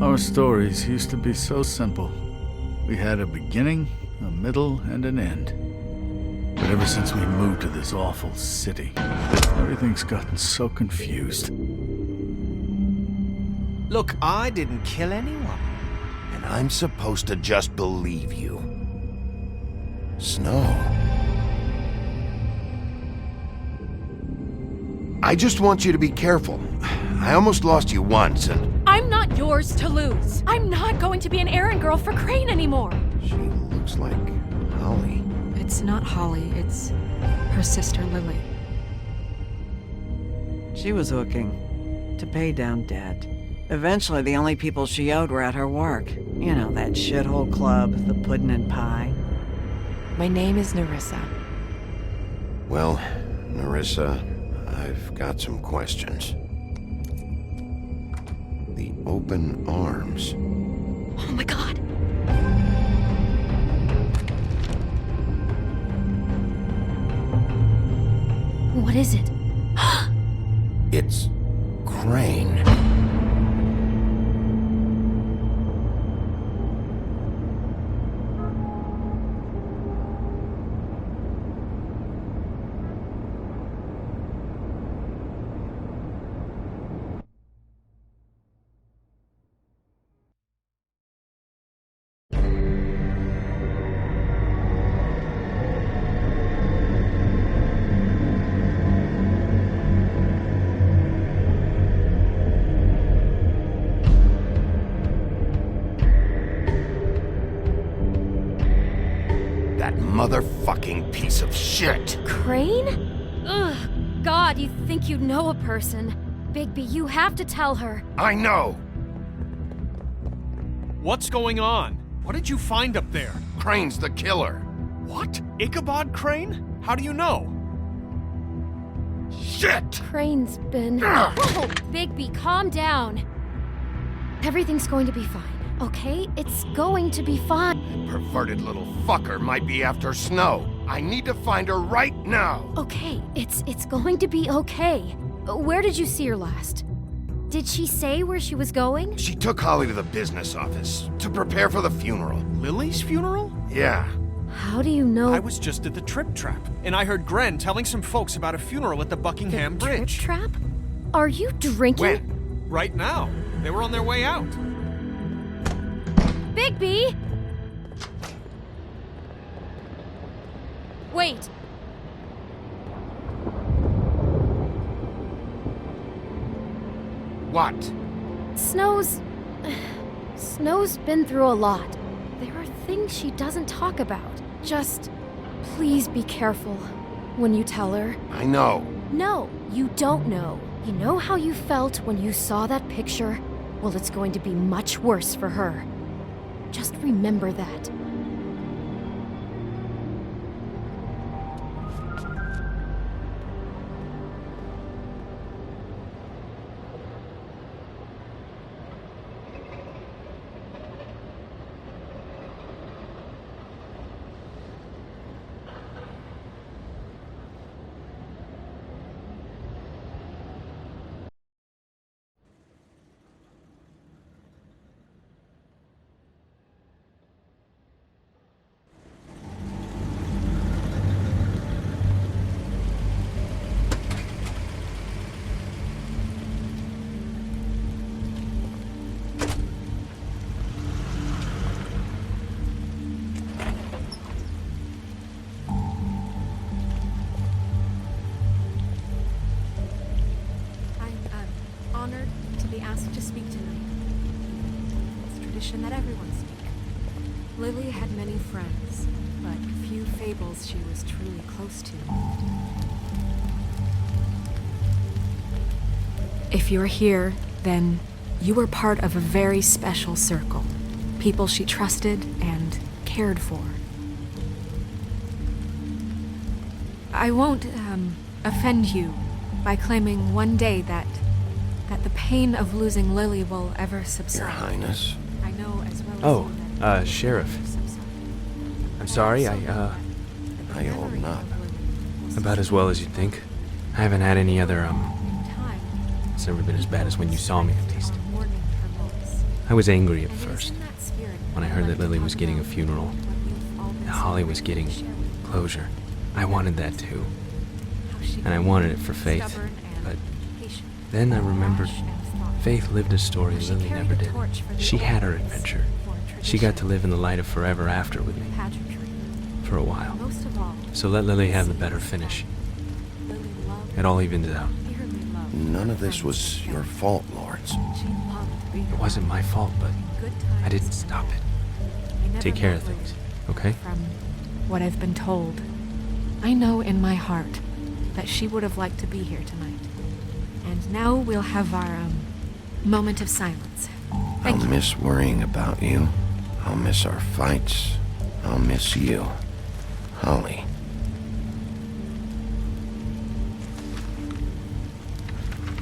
Our stories used to be so simple. We had a beginning, a middle, and an end. But ever since we moved to this awful city, everything's gotten so confused. Look, I didn't kill anyone. And I'm supposed to just believe you. Snow. I just want you to be careful. I almost lost you once, and... I'm not yours to lose. I'm not going to be an errand girl for Crane anymore. She looks like Holly. It's not Holly, it's her sister Lily. She was hooking to pay down debt. Eventually, the only people she owed were at her work. You know, that shithole club, the Puddin' and Pie. My name is Nerissa. Well, Nerissa, I've got some questions. The open arms. Oh my god. What is it? It's Crane. That motherfucking piece of shit! Crane? Ugh. God, you think you know a person. Bigby, you have to tell her. I know! What's going on? What did you find up there? Crane's the killer. What? Ichabod Crane? How do you know? Shit! Crane's been... Whoa, Bigby, calm down. Everything's going to be fine, okay? It's going to be fine. Perverted little fucker might be after Snow. I need to find her right now. Okay, it's going to be okay. Where did you see her last? Did she say where she was going? She took Holly to the business office to prepare for the funeral. Lily's funeral? Yeah. How do you know? I was just at the Trip Trap, and I heard Gren telling some folks about a funeral at the Buckingham Trip Bridge. Trap? Are you drinking? When? Right now. They were on their way out. Bigby! Wait. What? Snow's been through a lot. There are things she doesn't talk about. Just please be careful when you tell her. I know. No, you don't know. You know how you felt when you saw that picture? Well, it's going to be much worse for her. Just remember that. Honored to be asked to speak tonight. It's tradition that everyone speak. Lily had many friends, but few fables she was truly close to. If you're here, then you were part of a very special circle. People she trusted and cared for. I won't, offend you by claiming one day that the pain of losing Lily will ever subside. Your Highness. I know as well as Oh, you that Sheriff. it will subside. I'm sorry, How you holding up? about as well as you'd think. I haven't had any other, Time, it's never been as bad as when you saw me, at least. mourning her loss. I was angry at And it is first in that spirit when I that heard I'd that like to Lily talk was getting a about funeral. what you've all been And Holly so was getting sharing with me. closure. I wanted that too. How she And I can wanted be it for Faith, stubborn and but patient, then I remembered rash and thoughtful. Faith lived a story How she Lily carried never a did. torch for the She had her old ways, adventure. for She got to tradition, live in the light of forever after with me, pageantry. for a while. Most of all, So let Lily have the better finish. Lily loved, It all evens out. dearly loved None of this friends was and your family. fault, Lawrence. She loved being It wasn't my fault, but good I times didn't and stop it. bad. I never Take care met of Lily. things, okay? From what I've been told, I know in my heart that she would have liked to be here tonight. And now we'll have our moment of silence. Thank I'll you. miss worrying about you. I'll miss our fights. I'll miss you. Holly.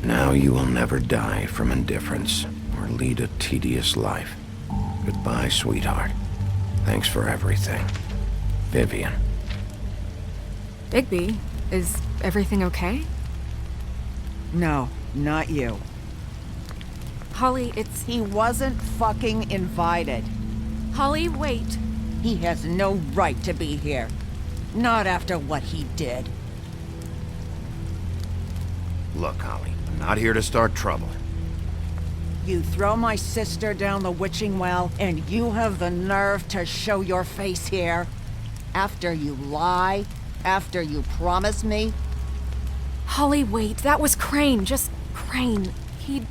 Now you will never die from indifference or lead a tedious life. Goodbye, sweetheart. Thanks for everything. Vivian. Bigby, is everything okay? No, not you. Holly, it's... He wasn't fucking invited. Holly, wait. He has no right to be here. Not after what he did. Look, Holly, I'm not here to start trouble. You throw my sister down the witching well, and you have the nerve to show your face here? After you lie? After you promise me? Holly, wait. That was Crane. Just Crane. He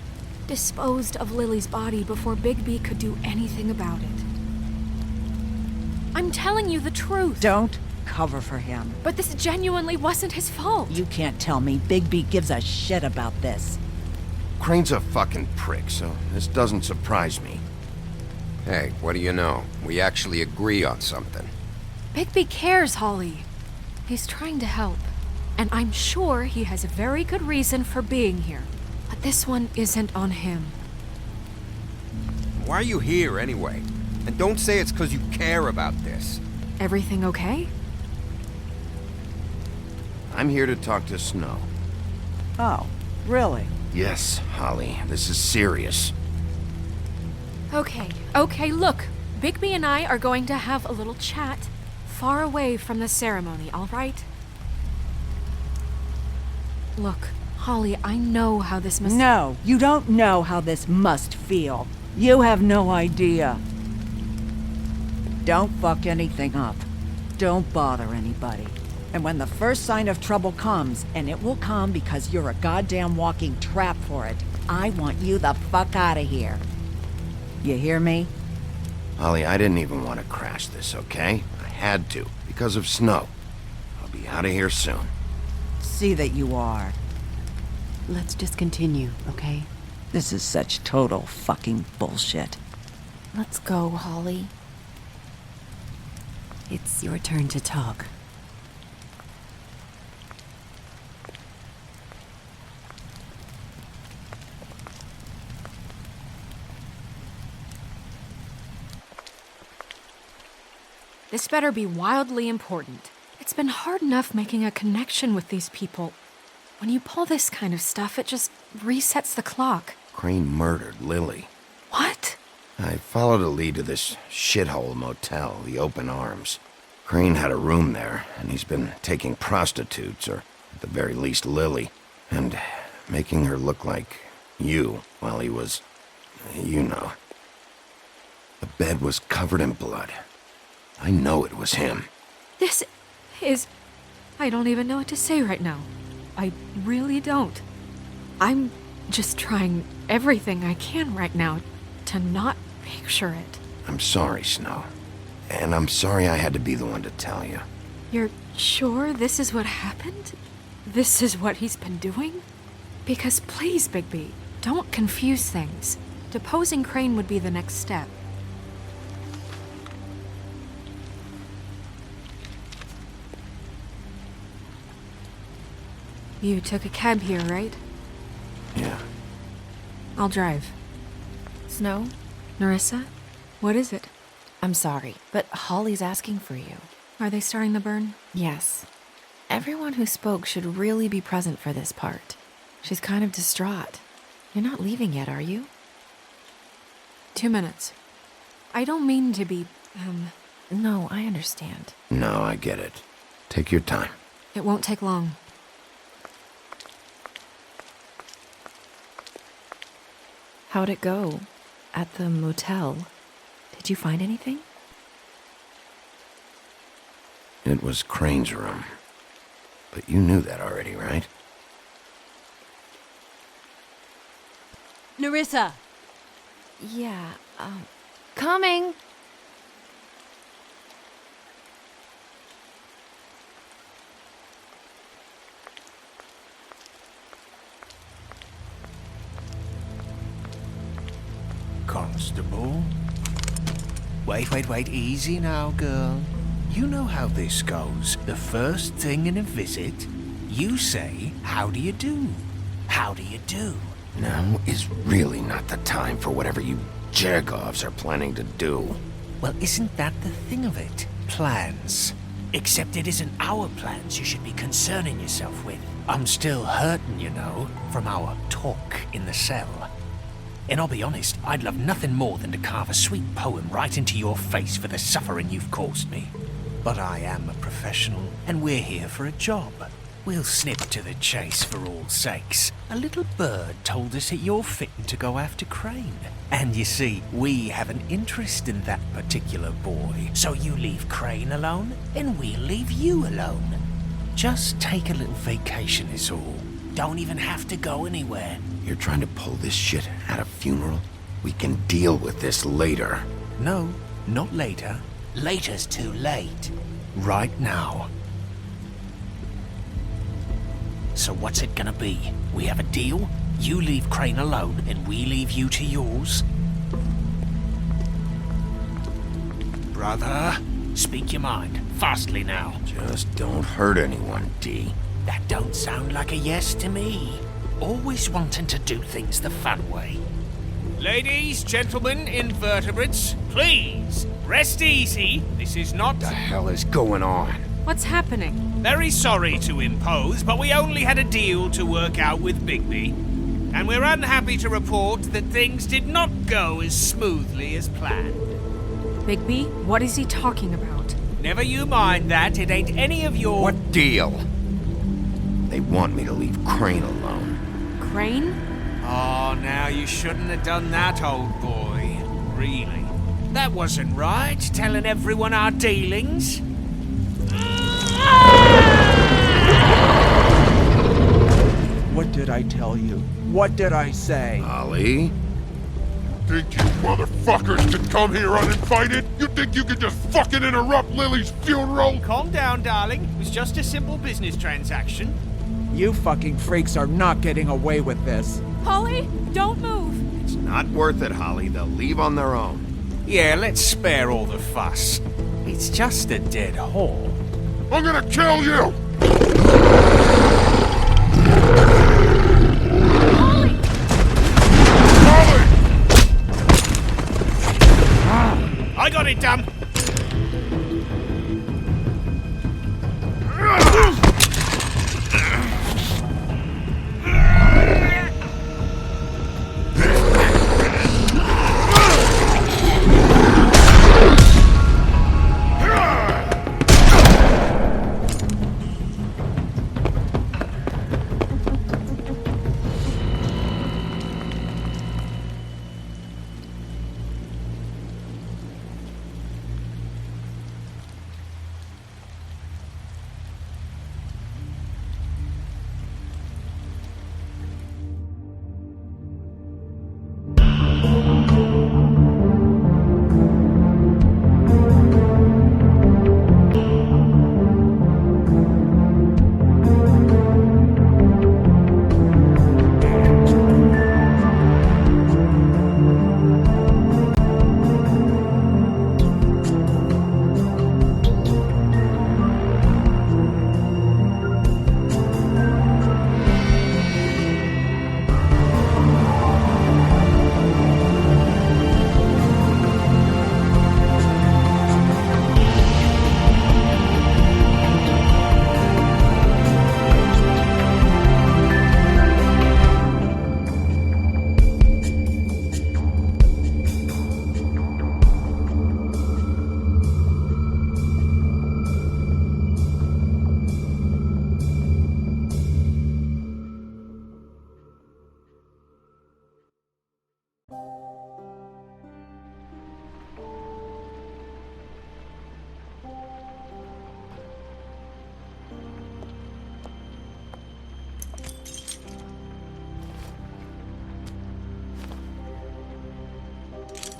disposed of Lily's body before Bigby could do anything about it. I'm telling you the truth. Don't cover for him. But this genuinely wasn't his fault. You can't tell me Bigby gives a shit about this. Crane's a fucking prick, so this doesn't surprise me. Hey, what do you know? We actually agree on something. Bigby cares, Holly. He's trying to help. And I'm sure he has a very good reason for being here. But this one isn't on him. Why are you here anyway? And don't say it's because you care about this. Everything okay? I'm here to talk to Snow. Oh, really? Yes, Holly, this is serious. Okay, look. Bigby and I are going to have a little chat far away from the ceremony, all right? Look, Holly, I know how this must... No, you don't know how this must feel. You have no idea. Don't fuck anything up. Don't bother anybody. And when the first sign of trouble comes, and it will come because you're a goddamn walking trap for it, I want you the fuck out of here. You hear me? Holly, I didn't even want to crash this, okay? I had to, because of Snow. I'll be out of here soon. See that you are. Let's just continue, okay? This is such total fucking bullshit. Let's go, Holly. It's your turn to talk. This better be wildly important. It's been hard enough making a connection with these people. When you pull this kind of stuff, it just resets the clock. Crane murdered Lily. What? I followed a lead to this shithole motel, the Open Arms. Crane had a room there, and he's been taking prostitutes, or at the very least Lily, and making her look like you while he was, you know. The bed was covered in blood. I know it was him. This is... I don't even know what to say right now. I really don't. I'm just trying everything I can right now to not picture it. I'm sorry, Snow. And I'm sorry I had to be the one to tell you. You're sure this is what happened? This is what he's been doing? Because please, Bigby, don't confuse things. Deposing Crane would be the next step. You took a cab here, right? Yeah. I'll drive. Snow, Nerissa? What is it? I'm sorry, but Holly's asking for you. Are they starting the burn? Yes. Everyone who spoke should really be present for this part. She's kind of distraught. You're not leaving yet, are you? 2 minutes. I don't mean to be, No, I understand. No, I get it. Take your time. It won't take long. How'd it go? At the motel? Did you find anything? It was Crane's room. But you knew that already, right? Nerissa! Yeah, coming! Constable? Wait, easy now, girl. You know how this goes. The first thing in a visit, you say, how do you do? How do you do? Now is really not the time for whatever you Jergovs are planning to do. Well, isn't that the thing of it? Plans. Except it isn't our plans you should be concerning yourself with. I'm still hurting, you know, from our talk in the cell. And I'll be honest, I'd love nothing more than to carve a sweet poem right into your face for the suffering you've caused me. But I am a professional, and we're here for a job. We'll snip to the chase for all sakes. A little bird told us that you're fitting to go after Crane. And you see, we have an interest in that particular boy. So you leave Crane alone, and we'll leave you alone. Just take a little vacation is all. Don't even have to go anywhere. You're trying to pull this shit at a funeral? We can deal with this later. No, not later. Later's too late. Right now. So what's it gonna be? We have a deal? You leave Crane alone, and we leave you to yours? Brother, speak your mind. Fastly now. Just don't hurt anyone, D. That don't sound like a yes to me. Always wanting to do things the fun way. Ladies, gentlemen, invertebrates, please, rest easy. This is not... The hell is going on? What's happening? Very sorry to impose, but we only had a deal to work out with Bigby. And we're unhappy to report that things did not go as smoothly as planned. Bigby, what is he talking about? Never you mind that, it ain't any of your... What deal? They want me to leave Crane alone. Crane? Oh, now you shouldn't have done that, old boy. Really. That wasn't right, telling everyone our dealings. What did I tell you? What did I say? Ollie? Think you motherfuckers can come here uninvited? You think you can just fucking interrupt Lily's funeral? Calm down, darling. It was just a simple business transaction. You fucking freaks are not getting away with this. Holly, don't move! It's not worth it, Holly. They'll leave on their own. Yeah, let's spare all the fuss. It's just a dead hall. I'm gonna kill you! Holly! Holly! I got it, damn!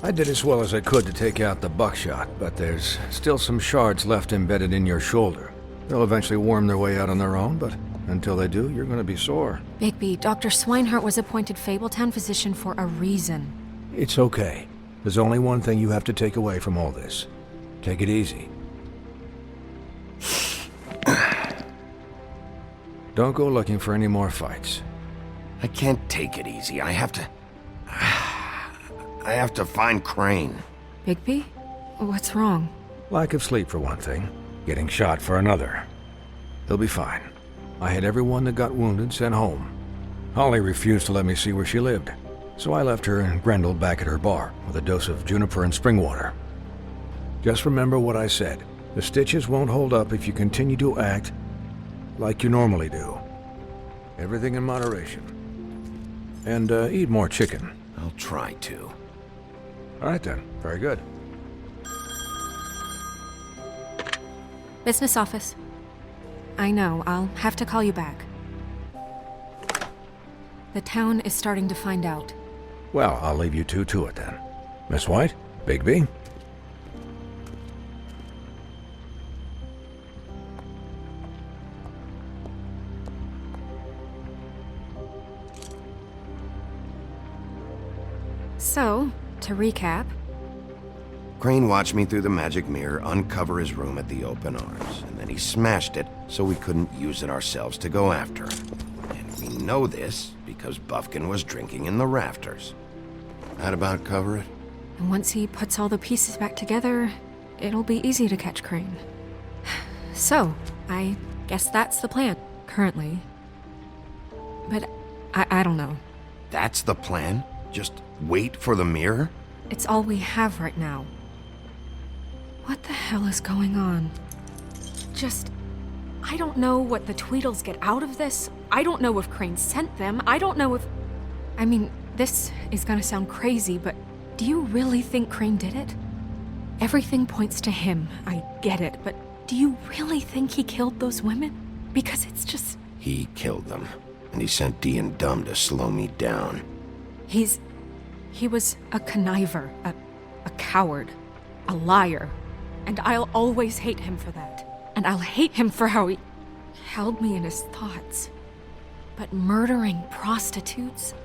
I did as well as I could to take out the buckshot, but there's still some shards left embedded in your shoulder. They'll eventually worm their way out on their own, but until they do, you're gonna be sore. Bigby, Dr. Swinehart was appointed Fabletown physician for a reason. It's okay. There's only one thing you have to take away from all this. Take it easy. Don't go looking for any more fights. I can't take it easy. I have to find Crane. Bigby? What's wrong? Lack of sleep for one thing. Getting shot for another. He'll be fine. I had everyone that got wounded sent home. Holly refused to let me see where she lived, so I left her and Grendel back at her bar with a dose of juniper and spring water. Just remember what I said. The stitches won't hold up if you continue to act like you normally do. Everything in moderation. And eat more chicken. I'll try to. All right then. Very good. Business office. I know, I'll have to call you back. The town is starting to find out. Well, I'll leave you two to it then. Miss White? Bigby? So, to recap... Crane watched me through the magic mirror uncover his room at the Open Arms, and then he smashed it so we couldn't use it ourselves to go after him. And we know this because Bufkin was drinking in the rafters. That about cover it? And once he puts all the pieces back together, it'll be easy to catch Crane. So, I guess that's the plan, currently. But I don't know. That's the plan? Just wait for the mirror? It's all we have right now. What the hell is going on? I don't know what the Tweedles get out of this. I don't know if Crane sent them. I don't know if... I mean, this is gonna sound crazy, but do you really think Crane did it? Everything points to him, I get it, but do you really think he killed those women? Because it's just... He killed them, and he sent Dee and Dumb to slow me down. He was a conniver, a coward, a liar, and I'll always hate him for that. And I'll hate him for how he held me in his thoughts. But murdering prostitutes?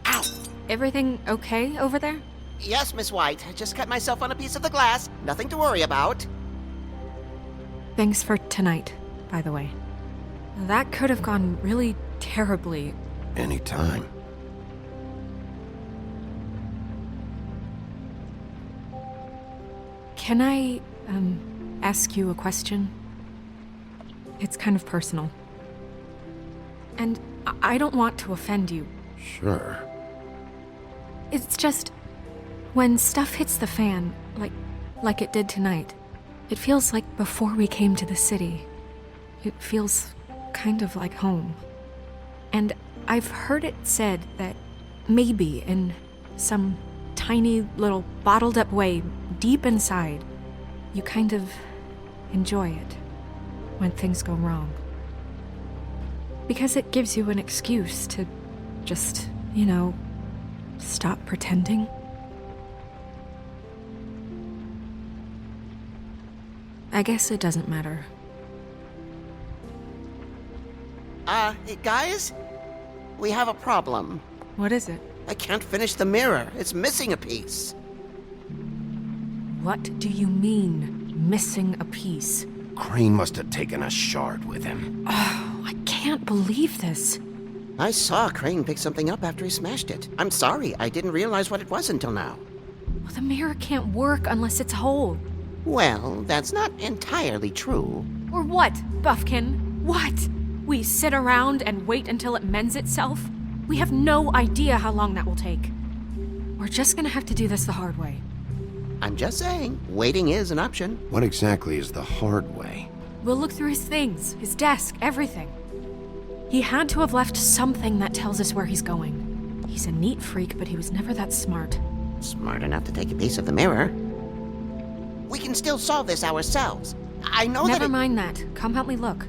Ow! Everything okay over there? Yes, Miss White. I just cut myself on a piece of the glass. Nothing to worry about. Thanks for tonight, by the way. That could have gone really terribly. Anytime. Can I, ask you a question? It's kind of personal. And I don't want to offend you. Sure. It's just... when stuff hits the fan, like it did tonight, it feels like before we came to the city. It feels kind of like home. And I've heard it said that maybe in some tiny little bottled up way deep inside, you kind of enjoy it when things go wrong. Because it gives you an excuse to just, stop pretending. I guess it doesn't matter. Guys? We have a problem. What is it? I can't finish the mirror. It's missing a piece. What do you mean, missing a piece? Crane must have taken a shard with him. Oh, I can't believe this. I saw Crane pick something up after he smashed it. I'm sorry, I didn't realize what it was until now. Well, the mirror can't work unless it's whole. Well, that's not entirely true. Or what, Bufkin? What? We sit around and wait until it mends itself? We have no idea how long that will take. We're just gonna have to do this the hard way. I'm just saying, waiting is an option. What exactly is the hard way? We'll look through his things, his desk, everything. He had to have left something that tells us where he's going. He's a neat freak, but he was never that smart. Smart enough to take a piece of the mirror. We can still solve this ourselves. I know that. Never mind that. Come help me look.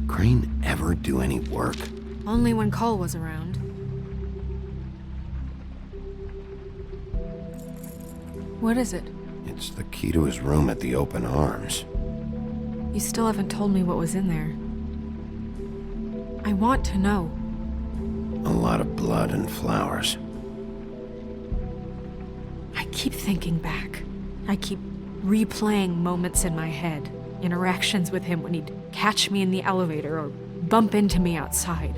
Crane ever do any work? Only when Cole was around. What is it? It's the key to his room at the Open Arms. You still haven't told me what was in there. I want to know. A lot of blood and flowers. I keep thinking back. I keep replaying moments in my head. Interactions with him when he'd catch me in the elevator or bump into me outside.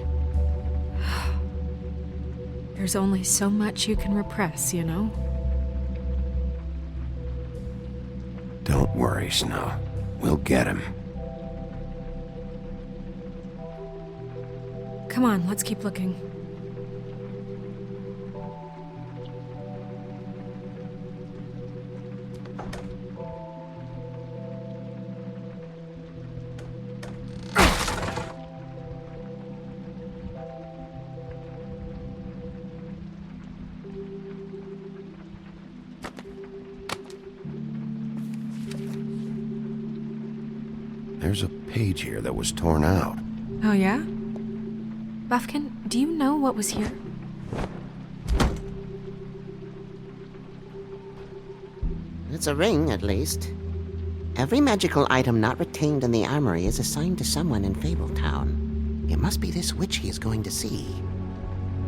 There's only so much you can repress, you know? Don't worry, Snow. We'll get him. Come on, let's keep looking. There's a page here that was torn out. Oh, yeah? Buffkin, do you know what was here? It's a ring, at least. Every magical item not retained in the armory is assigned to someone in Fabletown. It must be this witch he is going to see.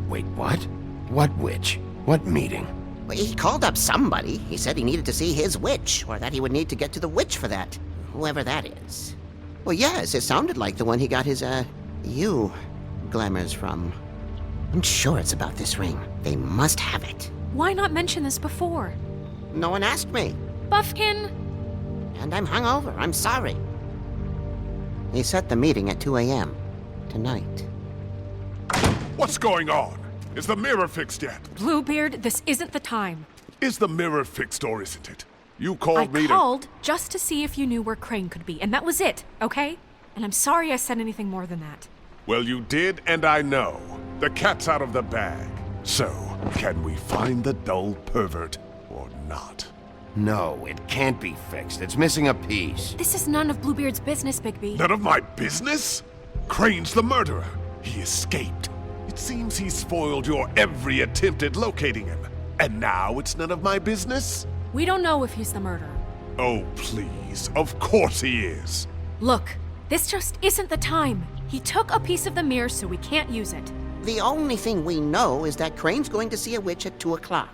Wait, what? What witch? What meeting? Well, he called up somebody. He said he needed to see his witch, or that he would need to get to the witch for that. Whoever that is. Well, yes, it sounded like the one he got his, glamours from. I'm sure it's about this ring. They must have it. Why not mention this before? No one asked me. Buffkin! And I'm hungover. I'm sorry. He set the meeting at 2 a.m. tonight. What's going on? Is the mirror fixed yet? Bluebeard, this isn't the time. Is the mirror fixed or isn't it? You called me I to... called just to see if you knew where Crane could be, and that was it, okay? And I'm sorry I said anything more than that. Well, you did, and I know. The cat's out of the bag. So, can we find the dull pervert or not? No, it can't be fixed. It's missing a piece. This is none of Bluebeard's business, Bigby. None of my business? Crane's the murderer. He escaped. It seems he spoiled your every attempt at locating him. And now it's none of my business? We don't know if he's the murderer. Oh, please. Of course he is. Look, this just isn't the time. He took a piece of the mirror, so we can't use it. The only thing we know is that Crane's going to see a witch at 2 o'clock.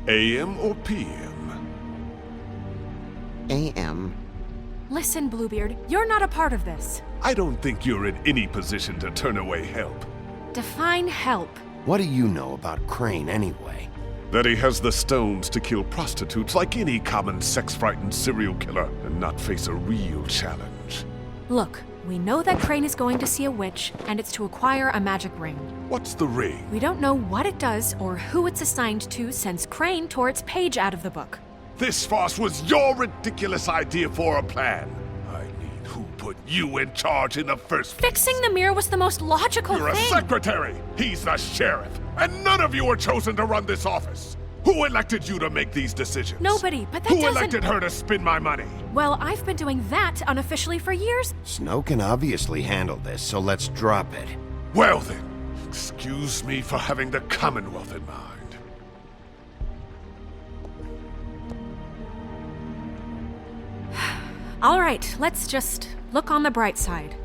AM or PM? AM. Listen, Bluebeard, you're not a part of this. I don't think you're in any position to turn away help. Define help. What do you know about Crane, anyway? That he has the stones to kill prostitutes like any common sex-frightened serial killer and not face a real challenge. Look, we know that Crane is going to see a witch, and it's to acquire a magic ring. What's the ring? We don't know what it does or who it's assigned to since Crane tore its page out of the book. This farce was your ridiculous idea for a plan. I mean, who put you in charge in the first place? Fixing the mirror was the most logical You're thing. a secretary! He's the sheriff! And none of you were chosen to run this office! Who elected you to make these decisions? Nobody, but that Who doesn't... elected her to spend my money? Well, I've been doing that unofficially for years. Snow can obviously handle this, so let's drop it. Well then, excuse me for having the Commonwealth in mind. All right, let's just look on the bright side.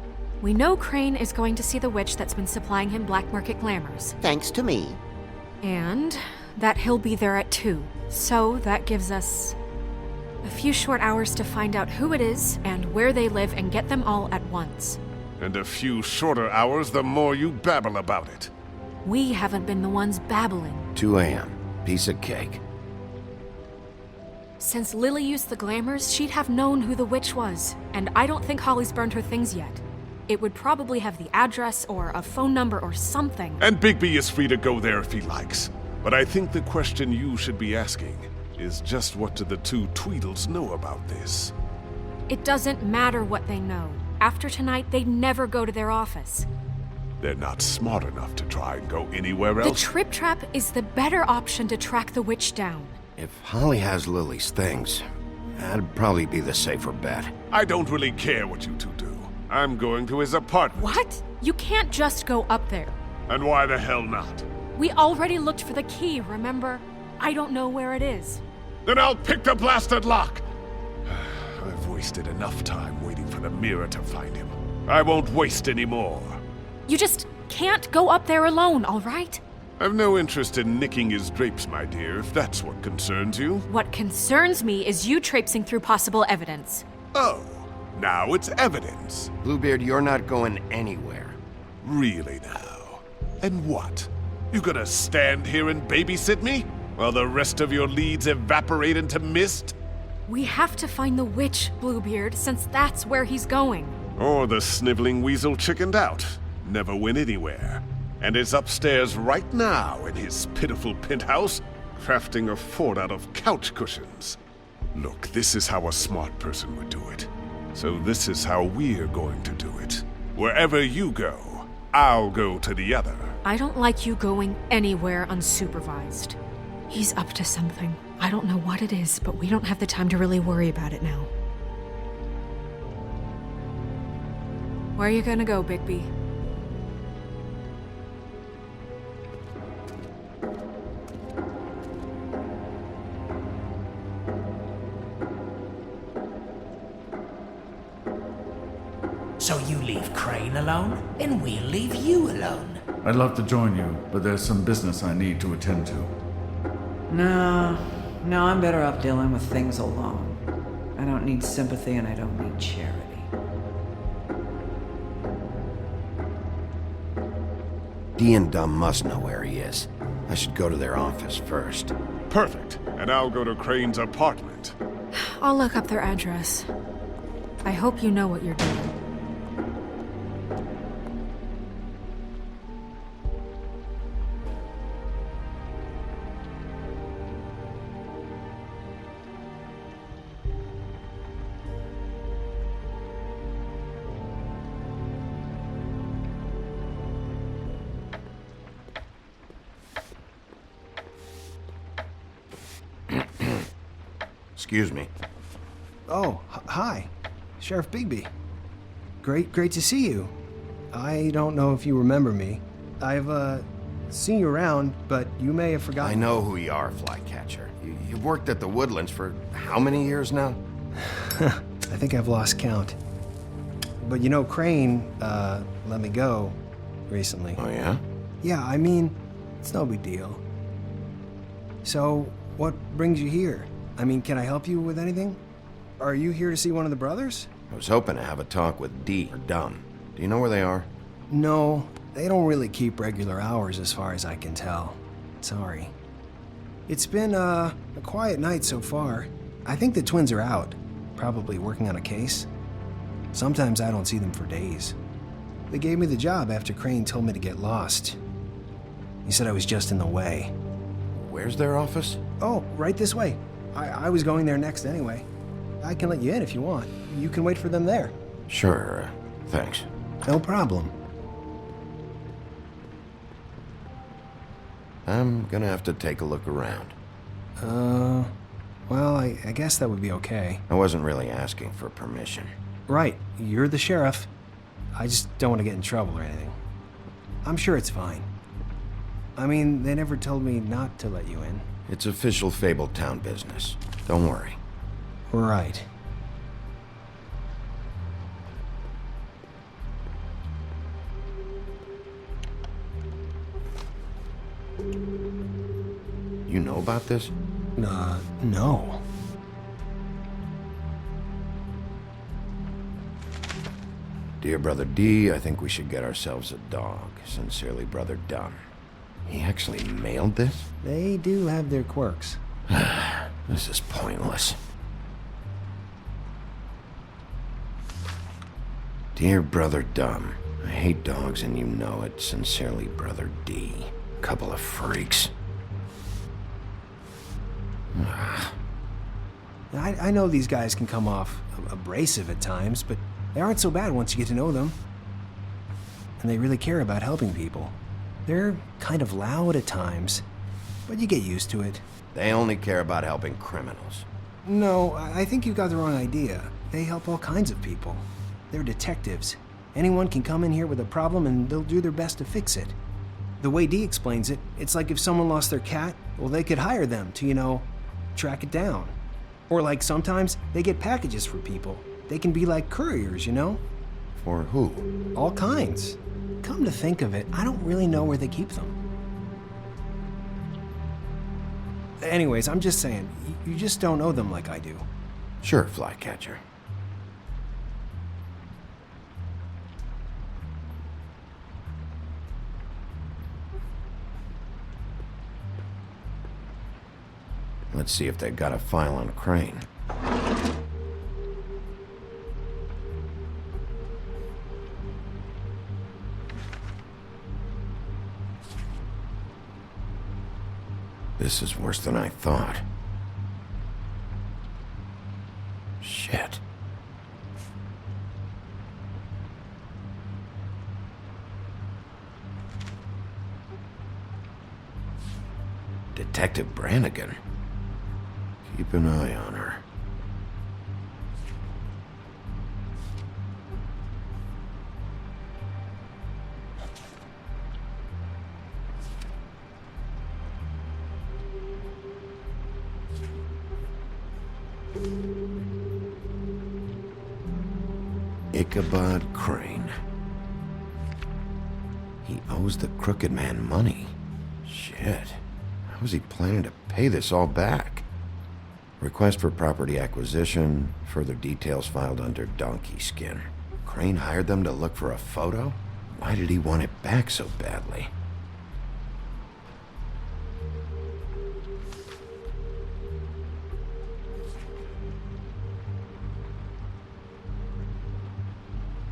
We know Crane is going to see the witch that's been supplying him black market glamours. Thanks to me. And that he'll be there at 2. So that gives us a few short hours to find out who it is and where they live and get them all at once. And a few shorter hours the more you babble about it. We haven't been the ones babbling. 2 a.m. Piece of cake. Since Lily used the glamours, she'd have known who the witch was. And I don't think Holly's burned her things yet. It would probably have the address or a phone number or something. And Bigby is free to go there if he likes. But I think the question you should be asking is just what do the 2 Tweedles know about this? It doesn't matter what they know. After tonight, they'd never go to their office. They're not smart enough to try and go anywhere else. The Trip Trap is the better option to track the witch down. If Holly has Lily's things, that'd probably be the safer bet. I don't really care what you 2 do. I'm going to his apartment. What? You can't just go up there. And why the hell not? We already looked for the key, remember? I don't know where it is. Then I'll pick the blasted lock! I've wasted enough time waiting for the mirror to find him. I won't waste any more. You just can't go up there alone, all right? I've no interest in nicking his drapes, my dear, if that's what concerns you. What concerns me is you traipsing through possible evidence. Oh, now it's evidence. Bluebeard, you're not going anywhere. Really now? And what? You gonna stand here and babysit me? While the rest of your leads evaporate into mist? We have to find the witch, Bluebeard, since that's where he's going. Or the sniveling weasel chickened out. Never went anywhere. And is upstairs right now in his pitiful penthouse, crafting a fort out of couch cushions. Look, this is how a smart person would do it. So this is how we're going to do it. Wherever you go, I'll go to the other. I don't like you going anywhere unsupervised. He's up to something. I don't know what it is, but we don't have the time to really worry about it now. Where are you gonna go, Bigby? So you leave Crane alone, and we'll leave you alone. I'd love to join you, but there's some business I need to attend to. No, I'm better off dealing with things alone. I don't need sympathy and I don't need charity. Dee and Dum must know where he is. I should go to their office first. Perfect. And I'll go to Crane's apartment. I'll look up their address. I hope you know what you're doing. Excuse me. Oh, hi. Sheriff Bigby. Great to see you. I don't know if you remember me. I've, seen you around, but you may have forgotten. I know who you are, Flycatcher. You've worked at the Woodlands for how many years now? I think I've lost count. But you know, Crane, let me go recently. Oh, yeah? Yeah, I mean, it's no big deal. So, what brings you here? I mean, can I help you with anything? Are you here to see one of the brothers? I was hoping to have a talk with Dee or Dum. Do you know where they are? No, they don't really keep regular hours as far as I can tell. Sorry. It's been, a quiet night so far. I think the twins are out, probably working on a case. Sometimes I don't see them for days. They gave me the job after Crane told me to get lost. He said I was just in the way. Where's their office? Oh, right this way. I was going there next anyway. I can let you in if you want. You can wait for them there. Sure, thanks. No problem. I'm gonna have to take a look around. Well, I guess that would be okay. I wasn't really asking for permission. Right, you're the sheriff. I just don't want to get in trouble or anything. I'm sure it's fine. I mean, they never told me not to let you in. It's official Fabletown business. Don't worry. Right. You know about this? No. Dear Brother D, I think we should get ourselves a dog. Sincerely, Brother Dunn. He actually mailed this? They do have their quirks. This is pointless. Dear Brother Dunn, I hate dogs and you know it. Sincerely, Brother D. Couple of freaks. I know these guys can come off abrasive at times, but they aren't so bad once you get to know them. And they really care about helping people. They're kind of loud at times, but you get used to it. They only care about helping criminals. No, I think you got the wrong idea. They help all kinds of people. They're detectives. Anyone can come in here with a problem and they'll do their best to fix it. The way Dee explains it, it's like if someone lost their cat, well, they could hire them to, track it down. Or like sometimes they get packages for people. They can be like couriers, For who? All kinds. Come to think of it, I don't really know where they keep them. Anyways, I'm just saying, you just don't know them like I do. Sure, Flycatcher. Let's see if they got a file on Crane. This is worse than I thought. Shit. Detective Brannigan. Keep an eye on her. Ichabod Crane. He owes the crooked man money. Shit. How is he planning to pay this all back? Request for property acquisition. Further details filed under Donkey Skin. Crane hired them to look for a photo? Why did he want it back so badly?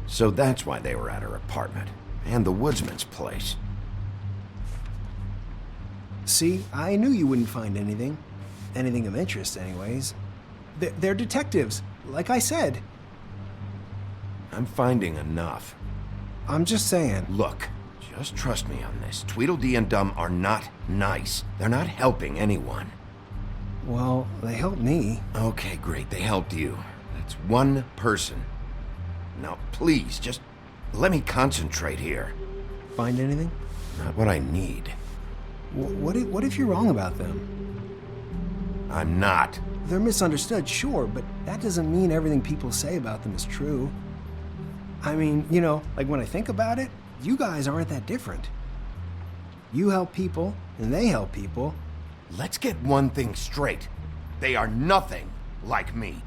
So that's why they were at her apartment. And the woodsman's place. See, I knew you wouldn't find anything. Anything of interest, anyways. They're detectives, like I said. I'm finding enough. I'm just saying. Look, just trust me on this. Tweedledee and Dum are not nice. They're not helping anyone. Well, they helped me. Okay, great. They helped you. That's one person. Now, please, just let me concentrate here. Find anything? Not what I need. What if you're wrong about them? I'm not. They're misunderstood, sure, but that doesn't mean everything people say about them is true. I mean, like when I think about it, you guys aren't that different. You help people, and they help people. Let's get one thing straight. They are nothing like me.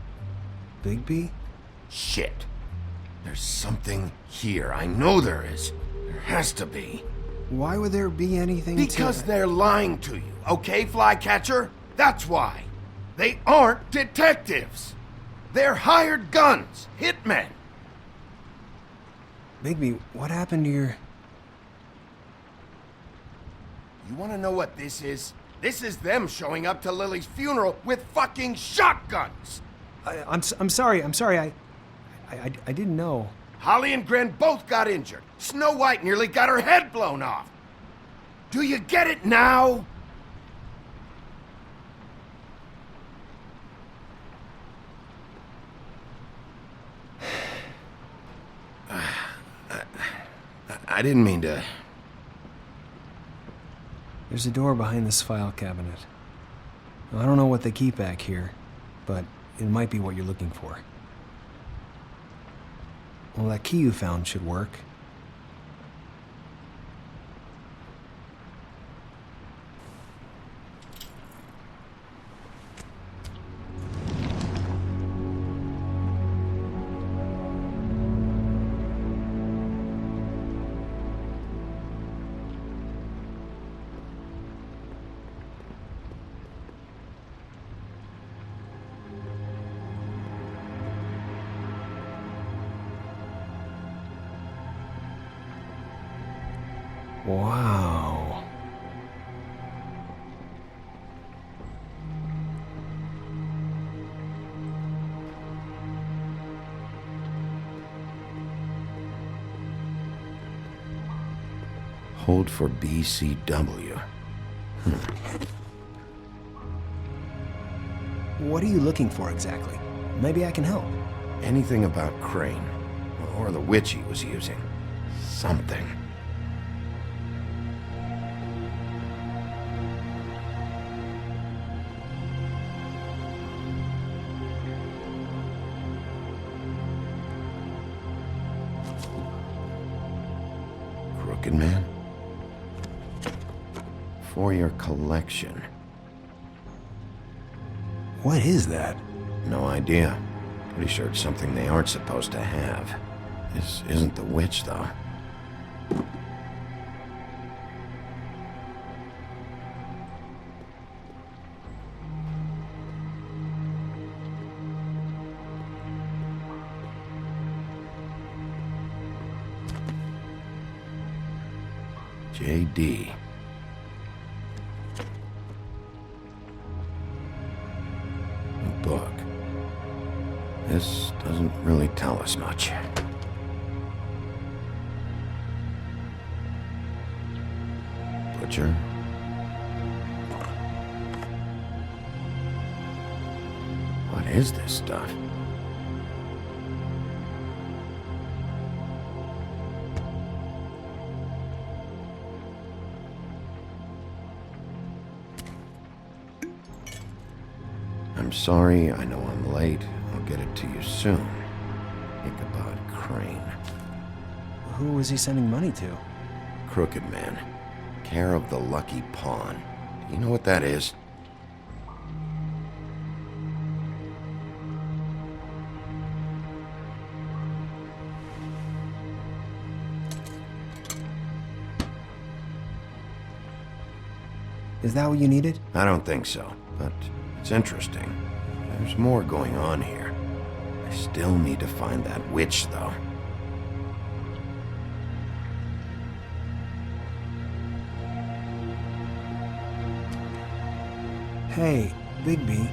Bigby? Shit. There's something here. I know there is. There has to be. Why would there be anything Because they're lying to you, okay, Flycatcher? That's why. They aren't detectives. They're hired guns, hitmen. Bigby, what happened to your... You want to know what this is? This is them showing up to Lily's funeral with fucking shotguns. I'm sorry. I didn't know. Holly and Gren both got injured. Snow White nearly got her head blown off. Do you get it now? I didn't mean to... There's a door behind this file cabinet. I don't know what they keep back here, but it might be what you're looking for. Well, that key you found should work. Wow. Hold for BCW. What are you looking for exactly? Maybe I can help. Anything about Crane, or the witch he was using. Something. Crooked Man? For your collection. What is that? No idea. Pretty sure it's something they aren't supposed to have. This isn't the witch, though. JD. A book. This doesn't really tell us much. Butcher. What is this stuff? I'm sorry, I know I'm late. I'll get it to you soon. Ichabod Crane. Who was he sending money to? Crooked Man. Care of the Lucky Pawn. Do you know what that is? Is that what you needed? I don't think so, but it's interesting. There's more going on here. I still need to find that witch, though. Hey, Bigby.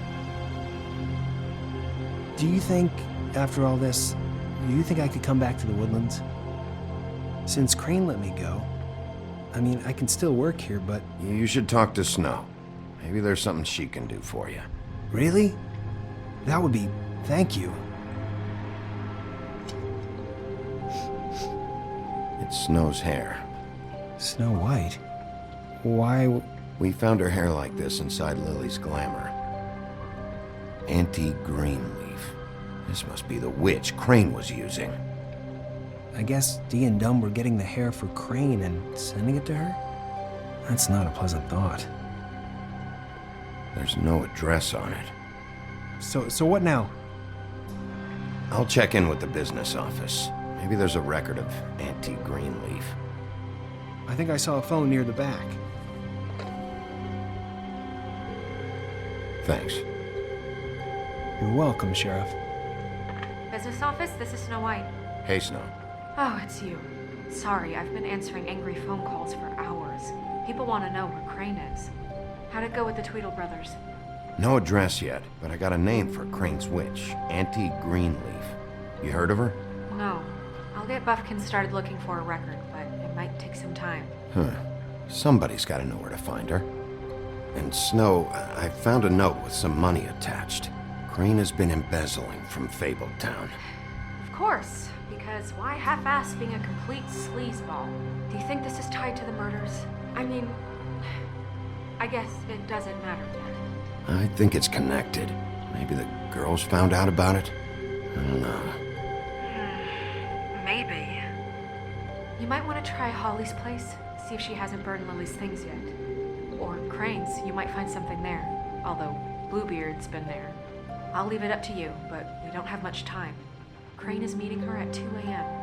Do you think, after all this, do you think I could come back to the Woodlands? Since Crane let me go, I mean, I can still work here, but... You should talk to Snow. Maybe there's something she can do for you. Really? That would be... thank you. It's Snow's hair. Snow White? Why... We found her hair like this inside Lily's glamour. Anti-Greenleaf. This must be the witch Crane was using. I guess Dee and Dumb were getting the hair for Crane and sending it to her? That's not a pleasant thought. There's no address on it. So what now? I'll check in with the business office. Maybe there's a record of Anti-Greenleaf. I think I saw a phone near the back. Thanks. You're welcome, Sheriff. Business office, this is Snow White. Hey, Snow. Oh, it's you. Sorry, I've been answering angry phone calls for hours. People want to know where Crane is. How'd it go with the Tweedle brothers? No address yet, but I got a name for Crane's witch. Anti-Greenleaf. You heard of her? No. I'll get Buffkin started looking for a record, but it might take some time. Huh. Somebody's got to know where to find her. And Snow, I found a note with some money attached. Crane has been embezzling from Fabletown. Of course, because why half-ass being a complete sleazeball? Do you think this is tied to the murders? I mean, I guess it doesn't matter yet. I think it's connected. Maybe the girls found out about it? I don't know. Maybe. You might want to try Holly's place, see if she hasn't burned Lily's things yet. Or Crane's, you might find something there. Although Bluebeard's been there. I'll leave it up to you, but we don't have much time. Crane is meeting her at 2 a.m.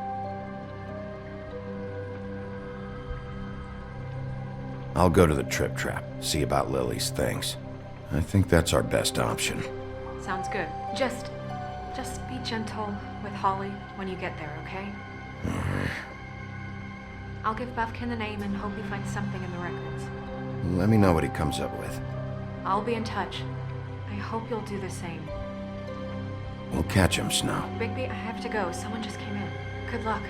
I'll go to the Trip Trap, see about Lily's things. I think that's our best option. Sounds good. Just be gentle with Holly when you get there, okay? I'll give Buffkin the name and hope he finds something in the records. Let me know what he comes up with. I'll be in touch. I hope you'll do the same. We'll catch him, Snow. Bigby, I have to go. Someone just came in. Good luck.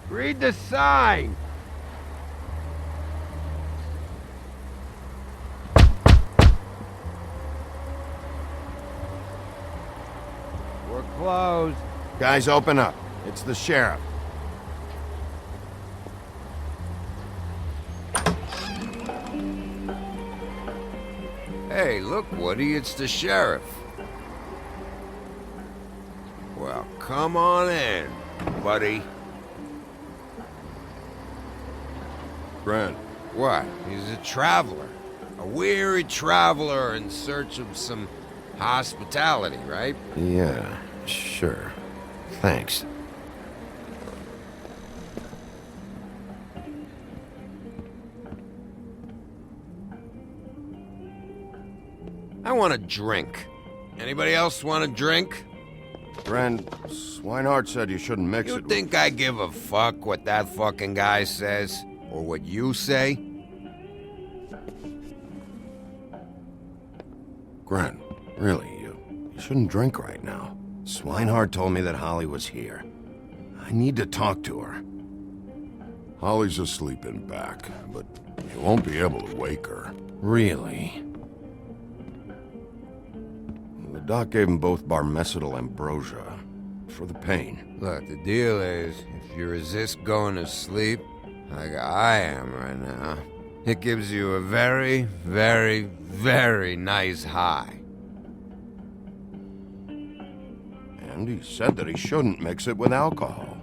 Read the sign! We're closed. Guys, open up. It's the sheriff. Hey, look, Woody, it's the sheriff. Well, come on in, buddy. Grant. What? He's a traveler. A weary traveler in search of some hospitality, right? Yeah, sure. Thanks. I want a drink. Anybody else want a drink? Ren, Swinehart said you shouldn't mix You it think I give a fuck what that fucking guy says? Or what you say? Grant, really, you shouldn't drink right now. Swinehart told me that Holly was here. I need to talk to her. Holly's asleep in back, but you won't be able to wake her. Really? The doc gave them both Barmecidal ambrosia for the pain. Look, the deal is, if you resist going to sleep, like I am right now, it gives you a very, very, very nice high. And he said that he shouldn't mix it with alcohol.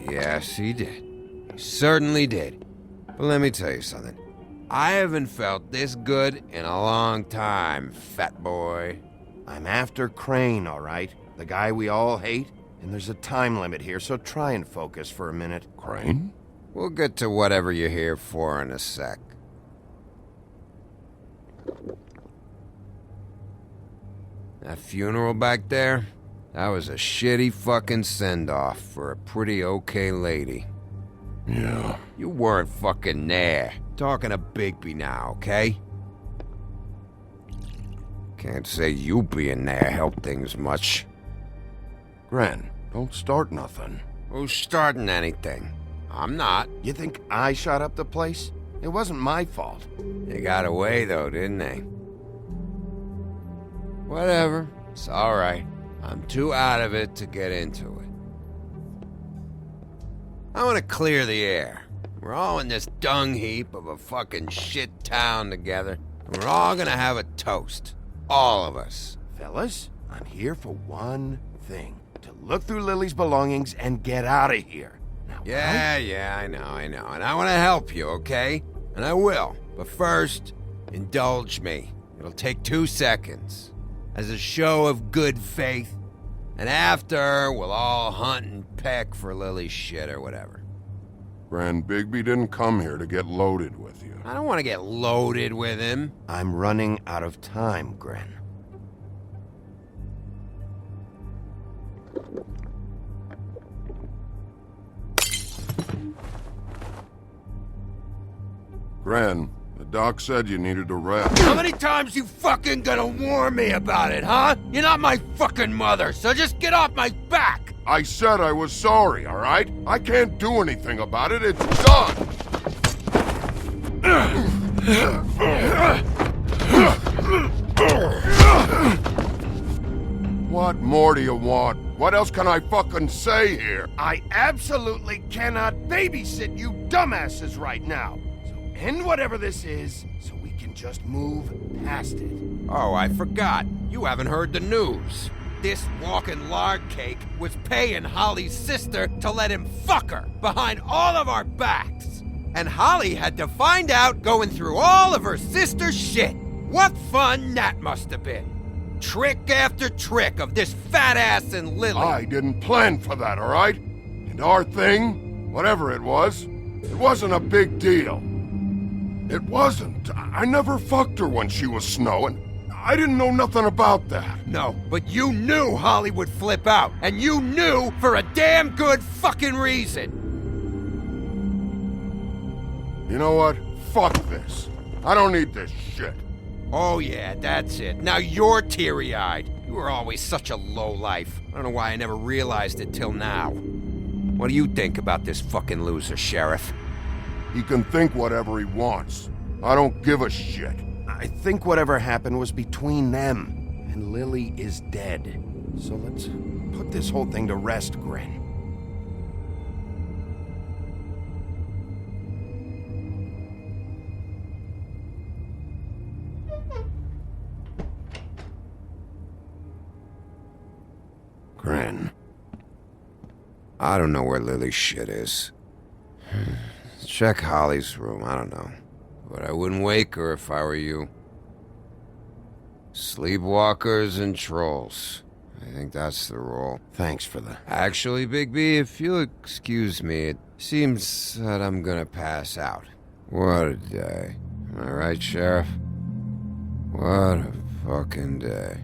Yes, he did. He certainly did. But let me tell you something. I haven't felt this good in a long time, fat boy. I'm after Crane, all right? The guy we all hate? And there's a time limit here, so try and focus for a minute. Crane? We'll get to whatever you're here for in a sec. That funeral back there? That was a shitty fucking send-off for a pretty okay lady. Yeah. You weren't fucking there. Talking to Bigby now, okay? Can't say you being there helped things much. Gren, don't start nothing. Who's starting anything? I'm not. You think I shot up the place? It wasn't my fault. They got away, though, didn't they? Whatever. It's alright. I'm too out of it to get into it. I want to clear the air. We're all in this dung heap of a fucking shit town together, and we're all gonna have a toast. All of us. Fellas, I'm here for one thing. To look through Lily's belongings and get out of here. Now, Yeah, I know. And I want to help you, okay? And I will. But first, indulge me. It'll take 2 seconds. As a show of good faith, And after, we'll all hunt and peck for Lily's shit or whatever. Grand Bigby didn't come here to get loaded with you. I don't want to get loaded with him. I'm running out of time, Gren. Gren, the doc said you needed a rest. How many times you fucking gonna warn me about it, huh? You're not my fucking mother, so just get off my back! I said I was sorry, all right? I can't do anything about it. It's done! What more do you want? What else can I fucking say here? I absolutely cannot babysit you dumbasses right now. So end whatever this is, so we can just move past it. Oh, I forgot. You haven't heard the news. This walking lard cake was paying Holly's sister to let him fuck her behind all of our backs. And Holly had to find out going through all of her sister's shit. What fun that must have been. Trick after trick of this fat ass and Lily. I didn't plan for that, all right? And our thing, whatever it wasn't a big deal. It wasn't. I never fucked her when she was snowing. I didn't know nothing about that. No, but you knew Holly would flip out. And you knew for a damn good fucking reason. You know what? Fuck this. I don't need this shit. Oh yeah, that's it. Now you're teary-eyed. You were always such a lowlife. I don't know why I never realized it till now. What do you think about this fucking loser, Sheriff? He can think whatever he wants. I don't give a shit. I think whatever happened was between them, and Lily is dead. So let's put this whole thing to rest, Gren. Gren. I don't know where Lily's shit is. Check Holly's room, I don't know. But I wouldn't wake her if I were you. Sleepwalkers and trolls. I think that's the rule. Thanks for the... Actually, Bigby, if you'll excuse me, it seems that I'm gonna pass out. What a day. Am I right, Sheriff? What a fucking day.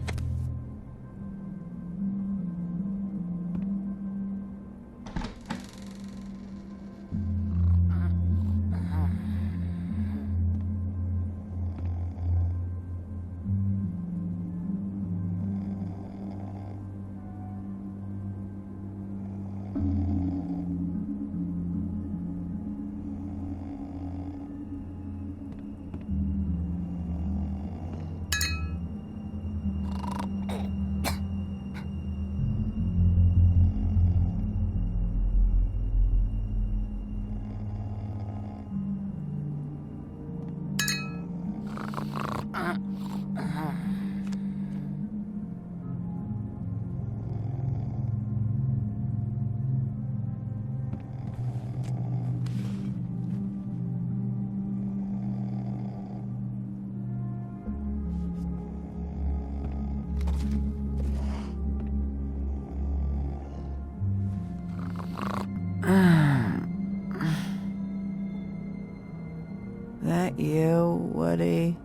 That you, Woody?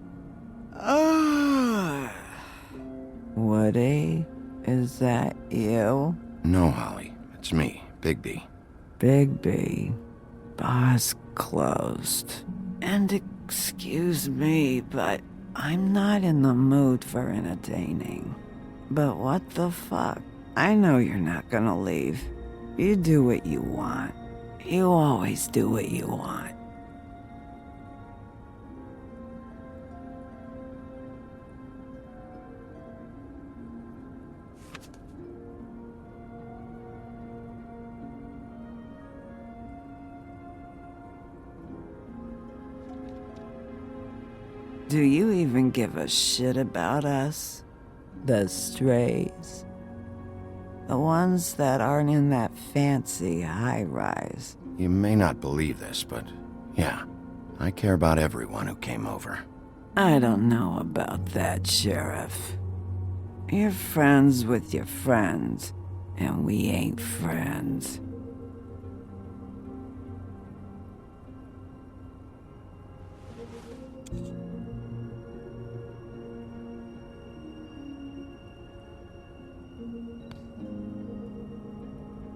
Woody? Is that you? No, Holly. It's me, Bigby. Bigby. Bar's closed. And excuse me, but I'm not in the mood for entertaining. But what the fuck? I know you're not gonna leave. You do what you want. You always do what you want. Do you even give a shit about us? The strays? The ones that aren't in that fancy high-rise. You may not believe this, but yeah, I care about everyone who came over. I don't know about that, Sheriff. You're friends with your friends, and we ain't friends.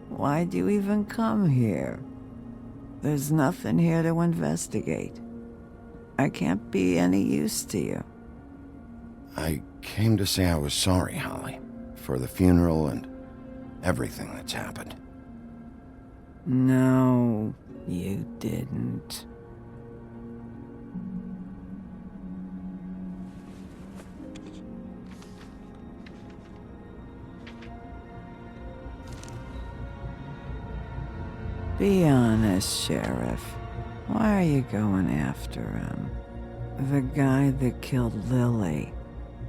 Why'd you even come here? There's nothing here to investigate. I can't be any use to you. I came to say I was sorry, Holly, for the funeral and everything that's happened. No, you didn't. Be honest, Sheriff. Why are you going after him? The guy that killed Lily.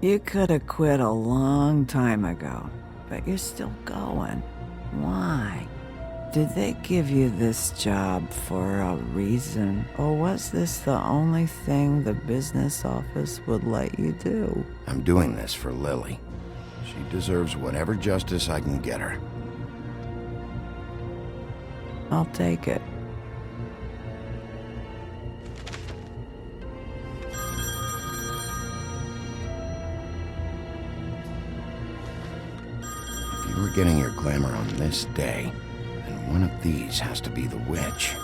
You could have quit a long time ago, but you're still going. Why? Did they give you this job for a reason, or was this the only thing the business office would let you do? I'm doing this for Lily. She deserves whatever justice I can get her. I'll take it. If you were getting your glamour on this day, then one of these has to be the witch.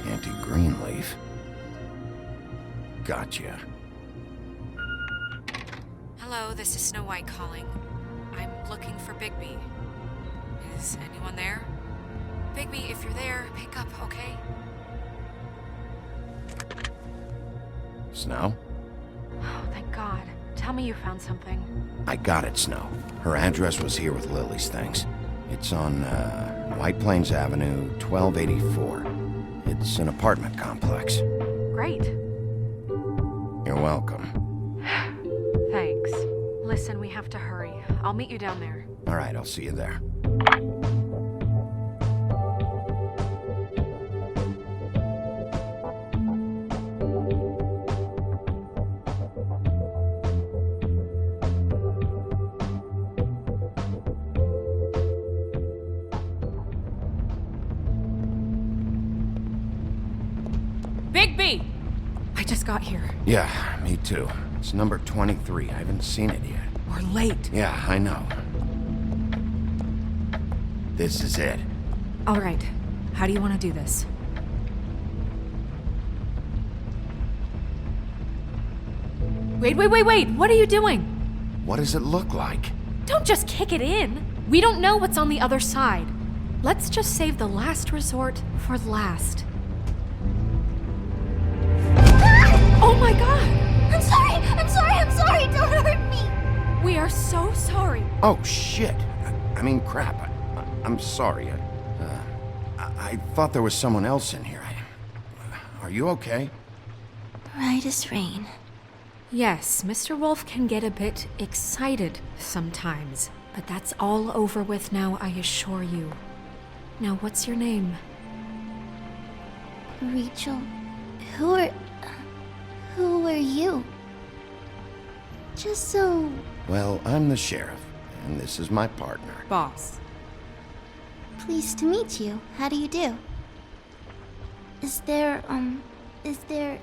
Auntie Greenleaf. Gotcha. Hello, this is Snow White calling. I'm looking for Bigby. Is anyone there? Bigby, if you're there, pick up, okay? Snow? Oh, thank God. Tell me you found something. I got it, Snow. Her address was here with Lily's things. It's on, White Plains Avenue, 1284. It's an apartment complex. Great. You're welcome. Thanks. Listen, we have to hurry. I'll meet you down there. All right, I'll see you there. Bigby! I just got here. Yeah, me too. It's number 23. I haven't seen it yet. We're late. Yeah, I know. This is it. All right. How do you want to do this? Wait. What are you doing? What does it look like? Don't just kick it in. We don't know what's on the other side. Let's just save the last resort for last. Oh my God! I'm sorry! Don't hurt me! We are so sorry. Oh, shit. I mean, crap. I'm sorry. I thought there was someone else in here. Are you okay? Right as rain. Yes, Mr. Wolf can get a bit excited sometimes, but that's all over with now, I assure you. Now, what's your name? Rachel, who are you? Just so... Well, I'm the sheriff, and this is my partner. Boss. Pleased to meet you. How do you do? Is there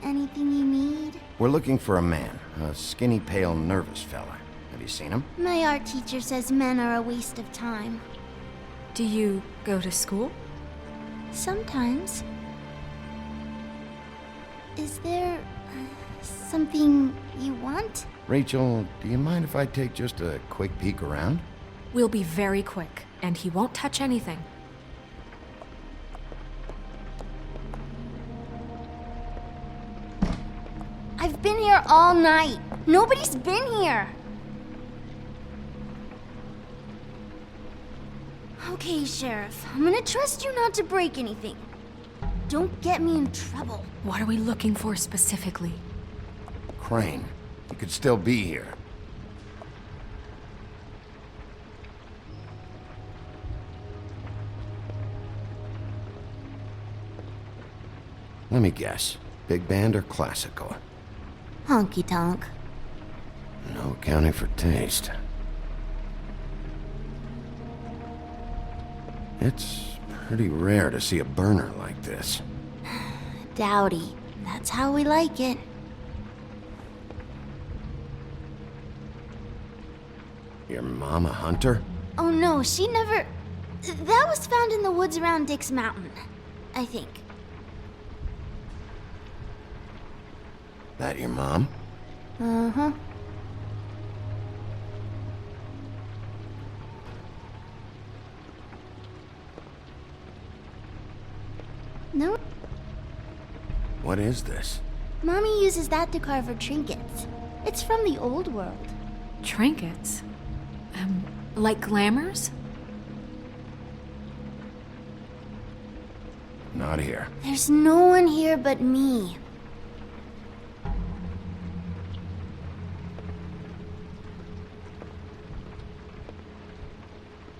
anything you need? We're looking for a man, a skinny, pale, nervous fella. Have you seen him? My art teacher says men are a waste of time. Do you go to school? Sometimes. Is there something you want? Rachel, do you mind if I take just a quick peek around? We'll be very quick, and he won't touch anything. I've been here all night. Nobody's been here. Okay, Sheriff. I'm gonna trust you not to break anything. Don't get me in trouble. What are we looking for specifically? Crane. He could still be here. Let me guess. Big band or classical? Honky tonk. No accounting for taste. It's pretty rare to see a burner like this. Dowdy. That's how we like it. Your mom a hunter? Oh no, she never... That was found in the woods around Dick's Mountain, I think. That your mom? Uh-huh. No, What is this? Mommy uses that to carve her trinkets. It's from the old world. Trinkets? Like glamours? Not here. There's no one here but me.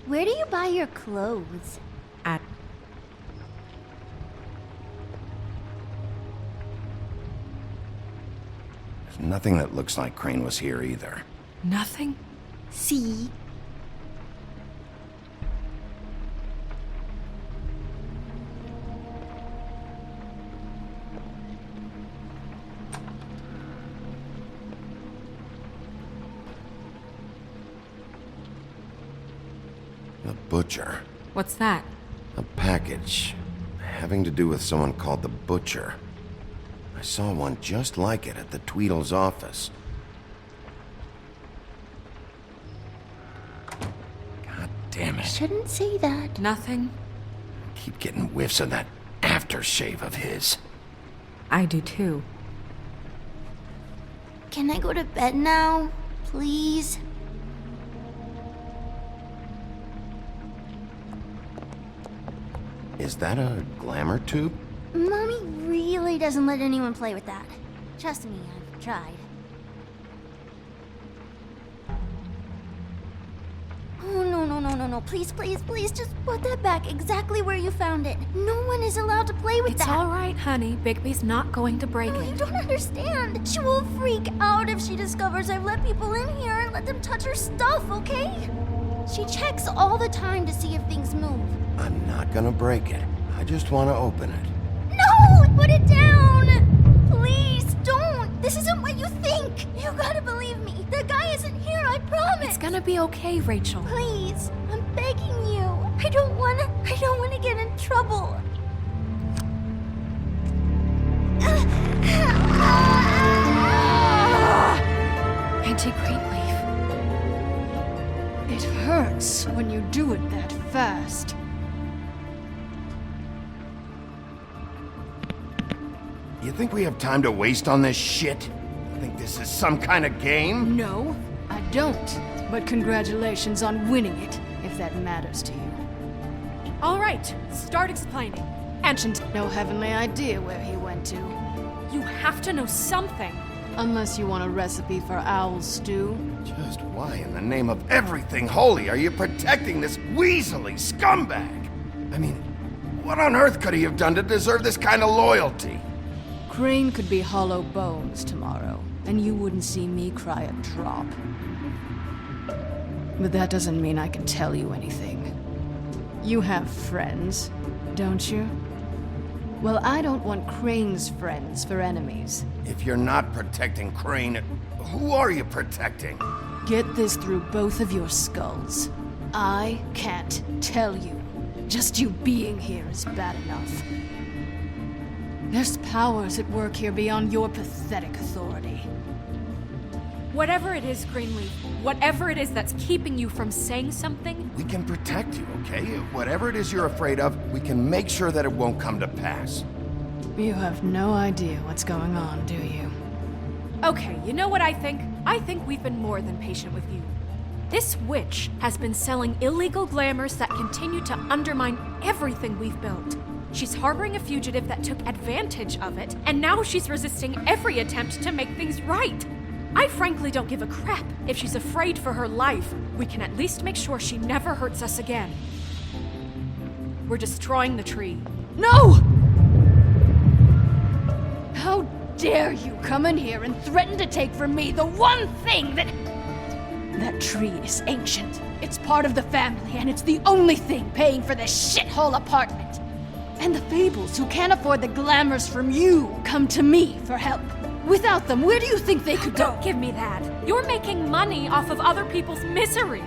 Where do you buy your clothes? At There's nothing that looks like Crane was here either. Nothing? See? The Butcher. What's that? A package. Having to do with someone called the Butcher. I saw one just like it at the Tweedle's office. God damn it. Shouldn't say that. Nothing? Keep getting whiffs of that aftershave of his. I do too. Can I go to bed now? Please? Is that a glamour tube? Mommy really doesn't let anyone play with that. Trust me, I've tried. Oh, no. Please, just put that back exactly where you found it. No one is allowed to play with It's that. all right, honey. Bigby's not going to break No, it. you don't understand. She will freak out if she discovers I've let people in here and let them touch her stuff, okay? She checks all the time to see if things move. I'm not gonna break it. I just want to open it. No! Put it down! Please, don't! This isn't what you think! You gotta believe me. The guy isn't here, I promise! It's gonna be okay, Rachel. Please, I'm begging you. I don't wanna get in trouble. Auntie Greenleaf. It hurts when you do it that fast. You think we have time to waste on this shit? You think this is some kind of game? No, I don't. But congratulations on winning it, if that matters to you. All right, start explaining. Ancient, no heavenly idea where he went to. You have to know something. Unless you want a recipe for owl stew. Just why in the name of everything holy are you protecting this weaselly scumbag? I mean, what on earth could he have done to deserve this kind of loyalty? Crane could be hollow bones tomorrow, and you wouldn't see me cry a drop. But that doesn't mean I can tell you anything. You have friends, don't you? Well, I don't want Crane's friends for enemies. If you're not protecting Crane, who are you protecting? Get this through both of your skulls. I can't tell you. Just you being here is bad enough. There's powers at work here beyond your pathetic authority. Whatever it is, Greenleaf, whatever it is that's keeping you from saying something, We can protect you, okay? Whatever it is you're afraid of, we can make sure that it won't come to pass. You have no idea what's going on, do you? okay, you know what I think? I think we've been more than patient with you. This witch has been selling illegal glamours that continue to undermine everything we've built. She's harboring a fugitive that took advantage of it, and now she's resisting every attempt to make things right. I frankly don't give a crap if she's afraid for her life. We can at least make sure she never hurts us again. We're destroying the tree. No! How dare you come in here and threaten to take from me the one thing that... That tree is ancient. It's part of the family, and it's the only thing paying for this shithole apartment. And the Fables, who can't afford the glamours from you, come to me for help. Without them, where do you think they could go? Don't give me that. You're making money off of other people's misery.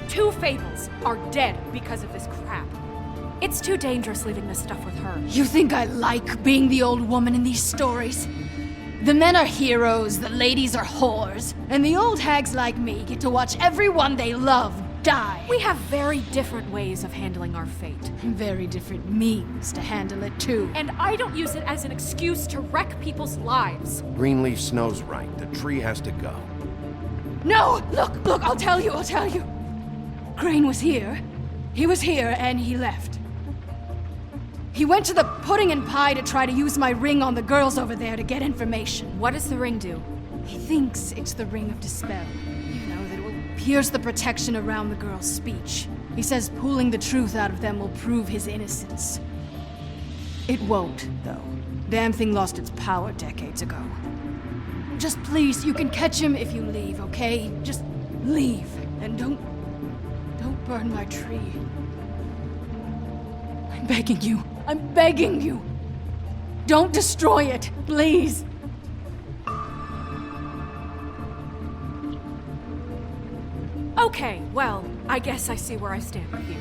2 Fables are dead because of this crap. It's too dangerous leaving this stuff with her. You think I like being the old woman in these stories? The men are heroes, the ladies are whores, and the old hags like me get to watch everyone they love die. We have very different ways of handling our fate. Very different means to handle it, too. And I don't use it as an excuse to wreck people's lives. Greenleaf Snow's right. The tree has to go. No! Look, I'll tell you. Crane was here. He was here, and he left. He went to the pudding and pie to try to use my ring on the girls over there to get information. What does the ring do? He thinks it's the Ring of Dispel. You know, that it will pierce the protection around the girls' speech. He says pulling the truth out of them will prove his innocence. It won't, though. Damn thing lost its power decades ago. Just please, you can catch him if you leave, okay? Just leave, and don't burn my tree. I'm begging you. Don't destroy it, please. Okay, well, I guess I see where I stand with you.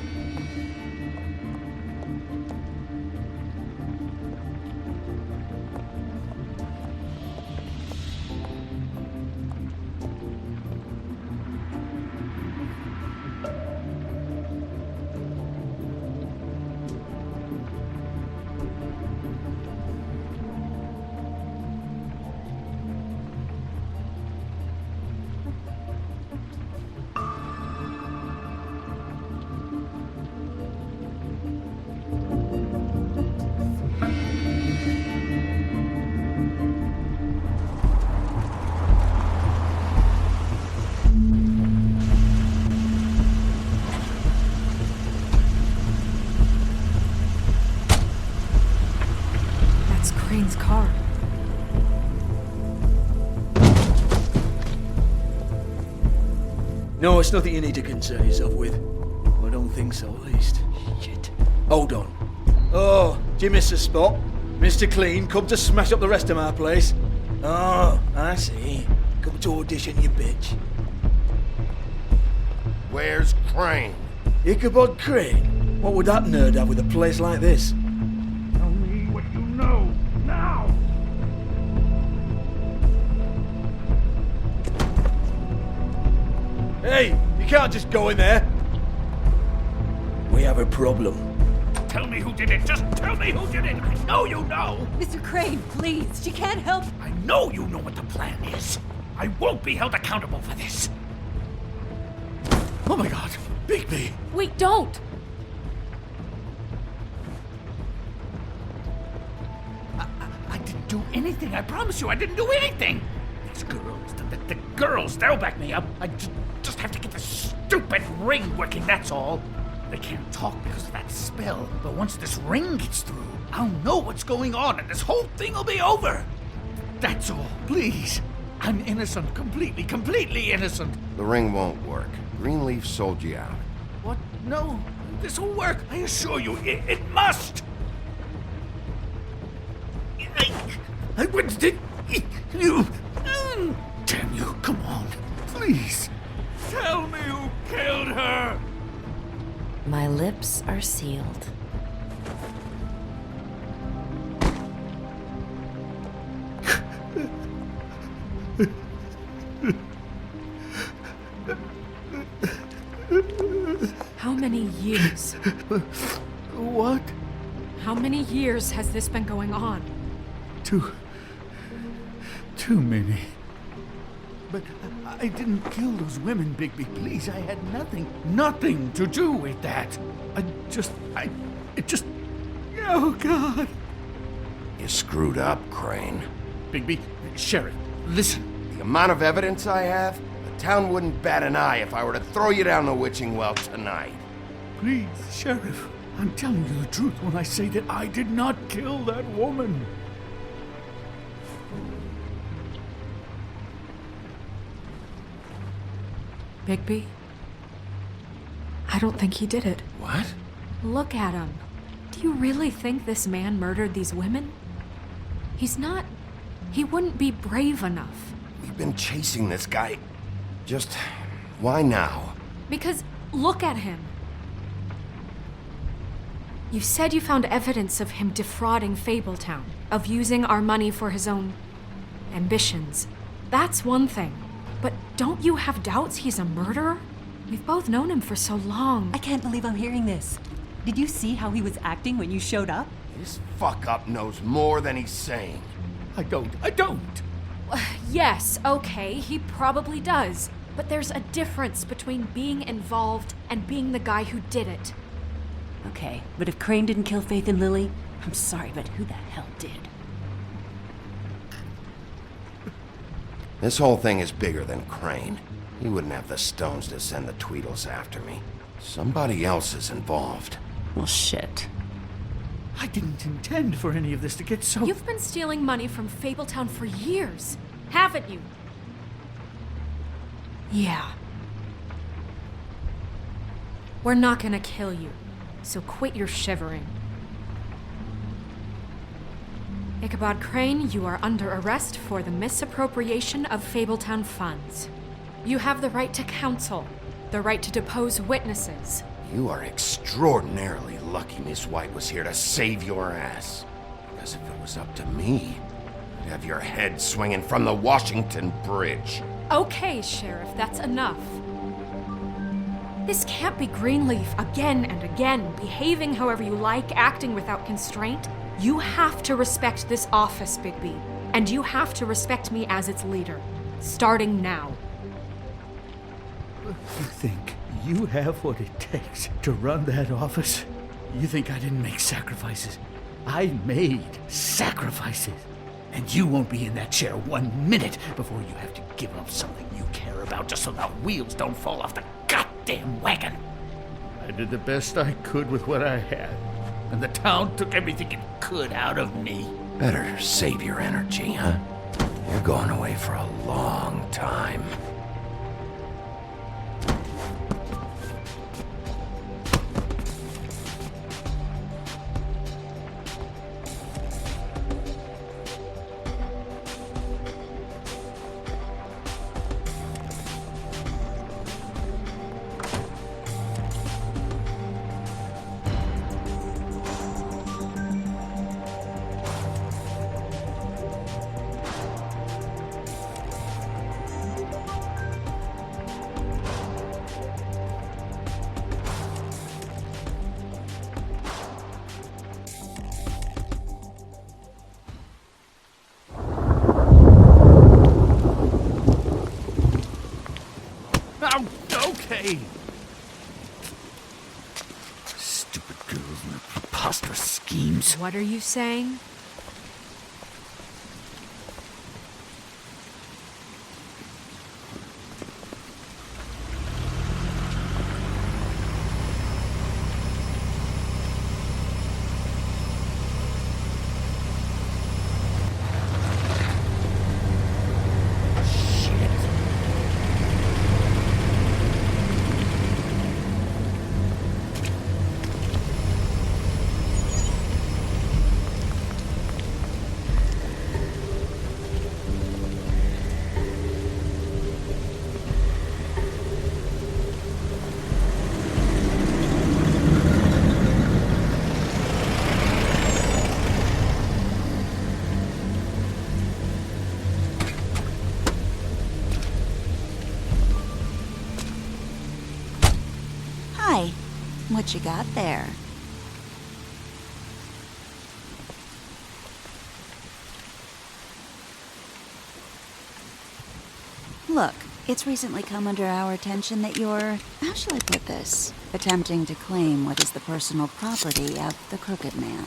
Crane's car. No, it's nothing you need to concern yourself with. I don't think so, at least. Shit. Hold on. Oh, do you miss a spot? Mr. Clean, come to smash up the rest of my place. Oh, I see. Come to audition, you bitch. Where's Crane? Ichabod Crane? What would that nerd have with a place like this? Tell me what you know, now! Hey, you can't just go in there. We have a problem. Tell me who did it. Just tell me who did it. I know you know. Mr. Crane, please. She can't help. I know you know what the plan is. I won't be held accountable for this. Oh my God, Bigby. Wait, don't. I didn't do anything. I promise you, I didn't do anything. These girls, the girls, they'll back me up. I just have to get the stupid ring working, that's all. They can't talk because of that spell, but once this ring gets through, I'll know what's going on and this whole thing will be over. That's all, please. I'm innocent, completely innocent. The ring won't work. Greenleaf sold you out. What? No, this will work. I assure you, it must. I went to you. Damn you, come on, please. Tell me who killed her. My lips are sealed. How many years? What? How many years has this been going on? Too many. But I didn't kill those women, Bigby. Please, I had nothing to do with that. Oh, God. You screwed up, Crane. Bigby, Sheriff, listen. The amount of evidence I have, the town wouldn't bat an eye if I were to throw you down the witching well tonight. Please, Sheriff, I'm telling you the truth when I say that I did not kill that woman. Bigby? I don't think he did it. What? Look at him. Do you really think this man murdered these women? He's not... He wouldn't be brave enough. We've been chasing this guy. Just... why now? Because look at him. You said you found evidence of him defrauding Fabletown, of using our money for his own ambitions. That's one thing. But don't you have doubts he's a murderer? We've both known him for so long. I can't believe I'm hearing this. Did you see how he was acting when you showed up? This fuck-up knows more than he's saying. I don't. Yes, okay, he probably does. But there's a difference between being involved and being the guy who did it. Okay, but if Crane didn't kill Faith and Lily, I'm sorry, but who the hell did? This whole thing is bigger than Crane. He wouldn't have the stones to send the Tweedles after me. Somebody else is involved. Well, shit. I didn't intend for any of this to get so... You've been stealing money from Fabletown for years, haven't you? Yeah. We're not gonna kill you, so quit your shivering. Ichabod Crane, you are under arrest for the misappropriation of Fabletown funds. You have the right to counsel, the right to depose witnesses. You are extraordinarily lucky Miss White was here to save your ass. Because if it was up to me, I'd have your head swinging from the Washington Bridge. Okay, Sheriff, that's enough. This can't be Greenleaf again and again, behaving however you like, acting without constraint. You have to respect this office, Bigby. And you have to respect me as its leader. Starting now. You think you have what it takes to run that office? You think I didn't make sacrifices? I made sacrifices. And you won't be in that chair 1 minute before you have to give up something you care about just so the wheels don't fall off the goddamn wagon. I did the best I could with what I had, and the town took everything it could out of me. Better save your energy, huh? You're going away for a long time. Okay. Stupid girls and their preposterous schemes. What are you saying? Hi. What you got there? Look, it's recently come under our attention that you're, how shall I put this, attempting to claim what is the personal property of the Crooked Man.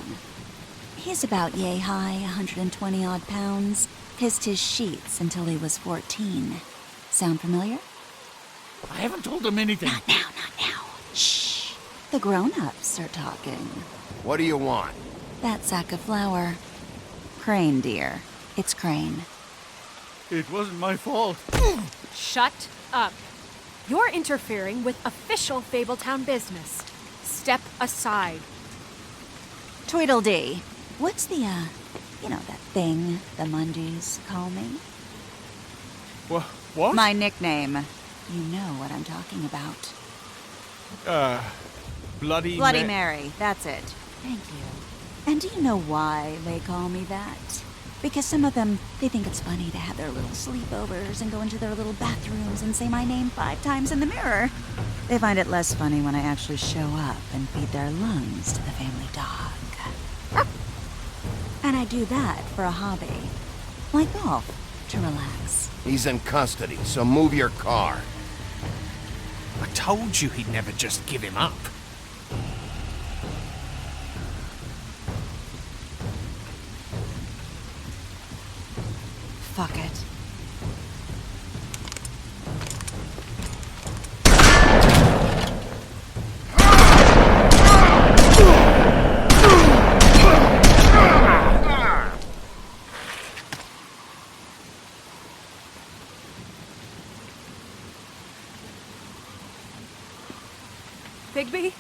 He's about yay high, 120 odd pounds, pissed his sheets until he was 14. Sound familiar? I haven't told them anything. Not now. Shh. The grown-ups are talking. What do you want? That sack of flour. Crane, dear. It's Crane. It wasn't my fault. Shut up. You're interfering with official Fabletown business. Step aside. Tweedledee. What's the, you know, that thing the Mundys call me? What? My nickname. You know what I'm talking about. Bloody Mary, that's it. Thank you. And do you know why they call me that? Because some of them, they think it's funny to have their little sleepovers and go into their little bathrooms and say my name 5 times in the mirror. They find it less funny when I actually show up and feed their lungs to the family dog. And I do that for a hobby. Like golf, to relax. He's in custody, so move your car. I told you he'd never just give him up. Fuck it. Bigby?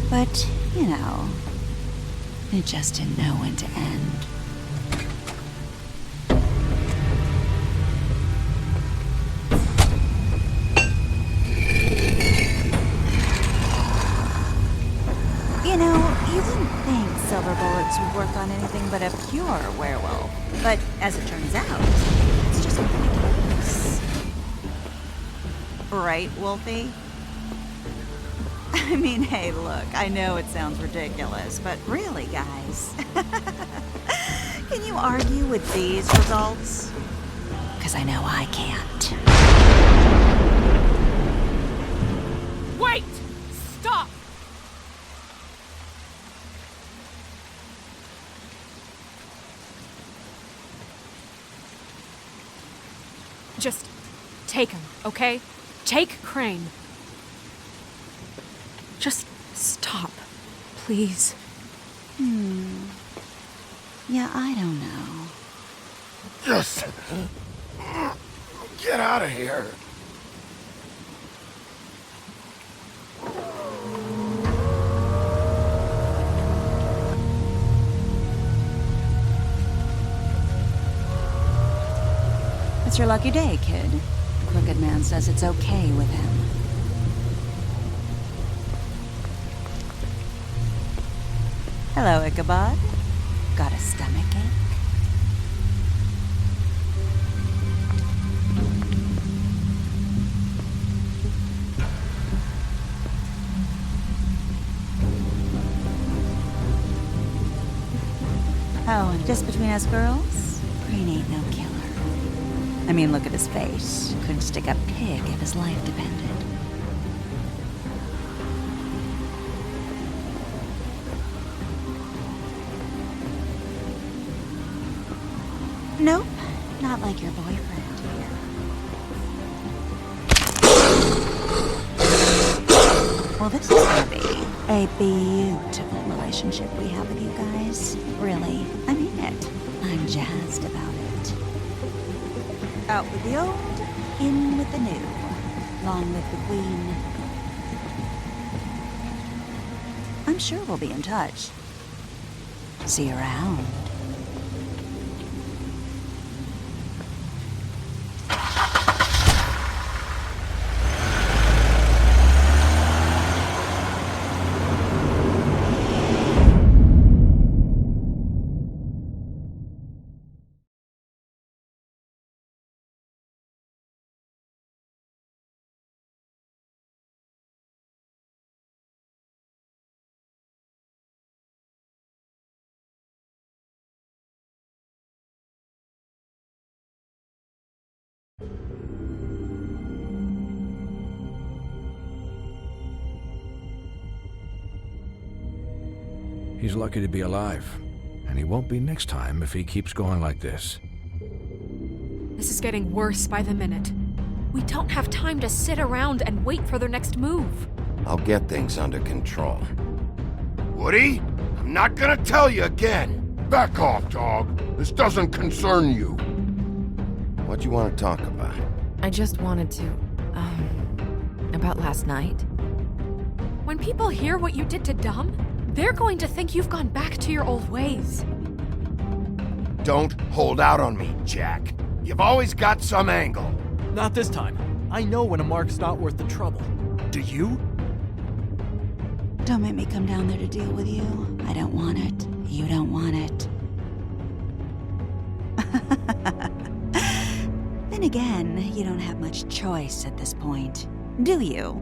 But, you know, it just didn't know when to end. You know, you wouldn't think silver bullets would work on anything but a pure werewolf. But as it turns out, it's just ridiculous. Right, Wolfie? I mean, hey, look, I know it sounds ridiculous, but really, guys, can you argue with these results? Because I know I can't. Wait! Stop! Just take him, okay? Take Crane. Just stop, please. Yeah, I don't know. Just get out of here. It's your lucky day, kid. The Crooked Man says it's okay with him. Hello, Ichabod. Got a stomachache? Oh, and just between us girls, Crane ain't no killer. I mean, look at his face. Couldn't stick a pig if his life depended. Nope, not like your boyfriend here. Well, this is gonna be a beautiful relationship we have with you guys. Really, I mean it. I'm jazzed about it. Out with the old, in with the new. Long live the Queen. I'm sure we'll be in touch. See you around. He's lucky to be alive, and he won't be next time if he keeps going like this. This is getting worse by the minute. We don't have time to sit around and wait for their next move. I'll get things under control. Woody, I'm not gonna tell you again. Back off, dog. This doesn't concern you. What do you want to talk about? I just wanted to, about last night. When people hear what you did to Dom, they're going to think you've gone back to your old ways. Don't hold out on me, Jack. You've always got some angle. Not this time. I know when a mark's not worth the trouble. Do you? Don't make me come down there to deal with you. I don't want it. You don't want it. Then again, you don't have much choice at this point, do you?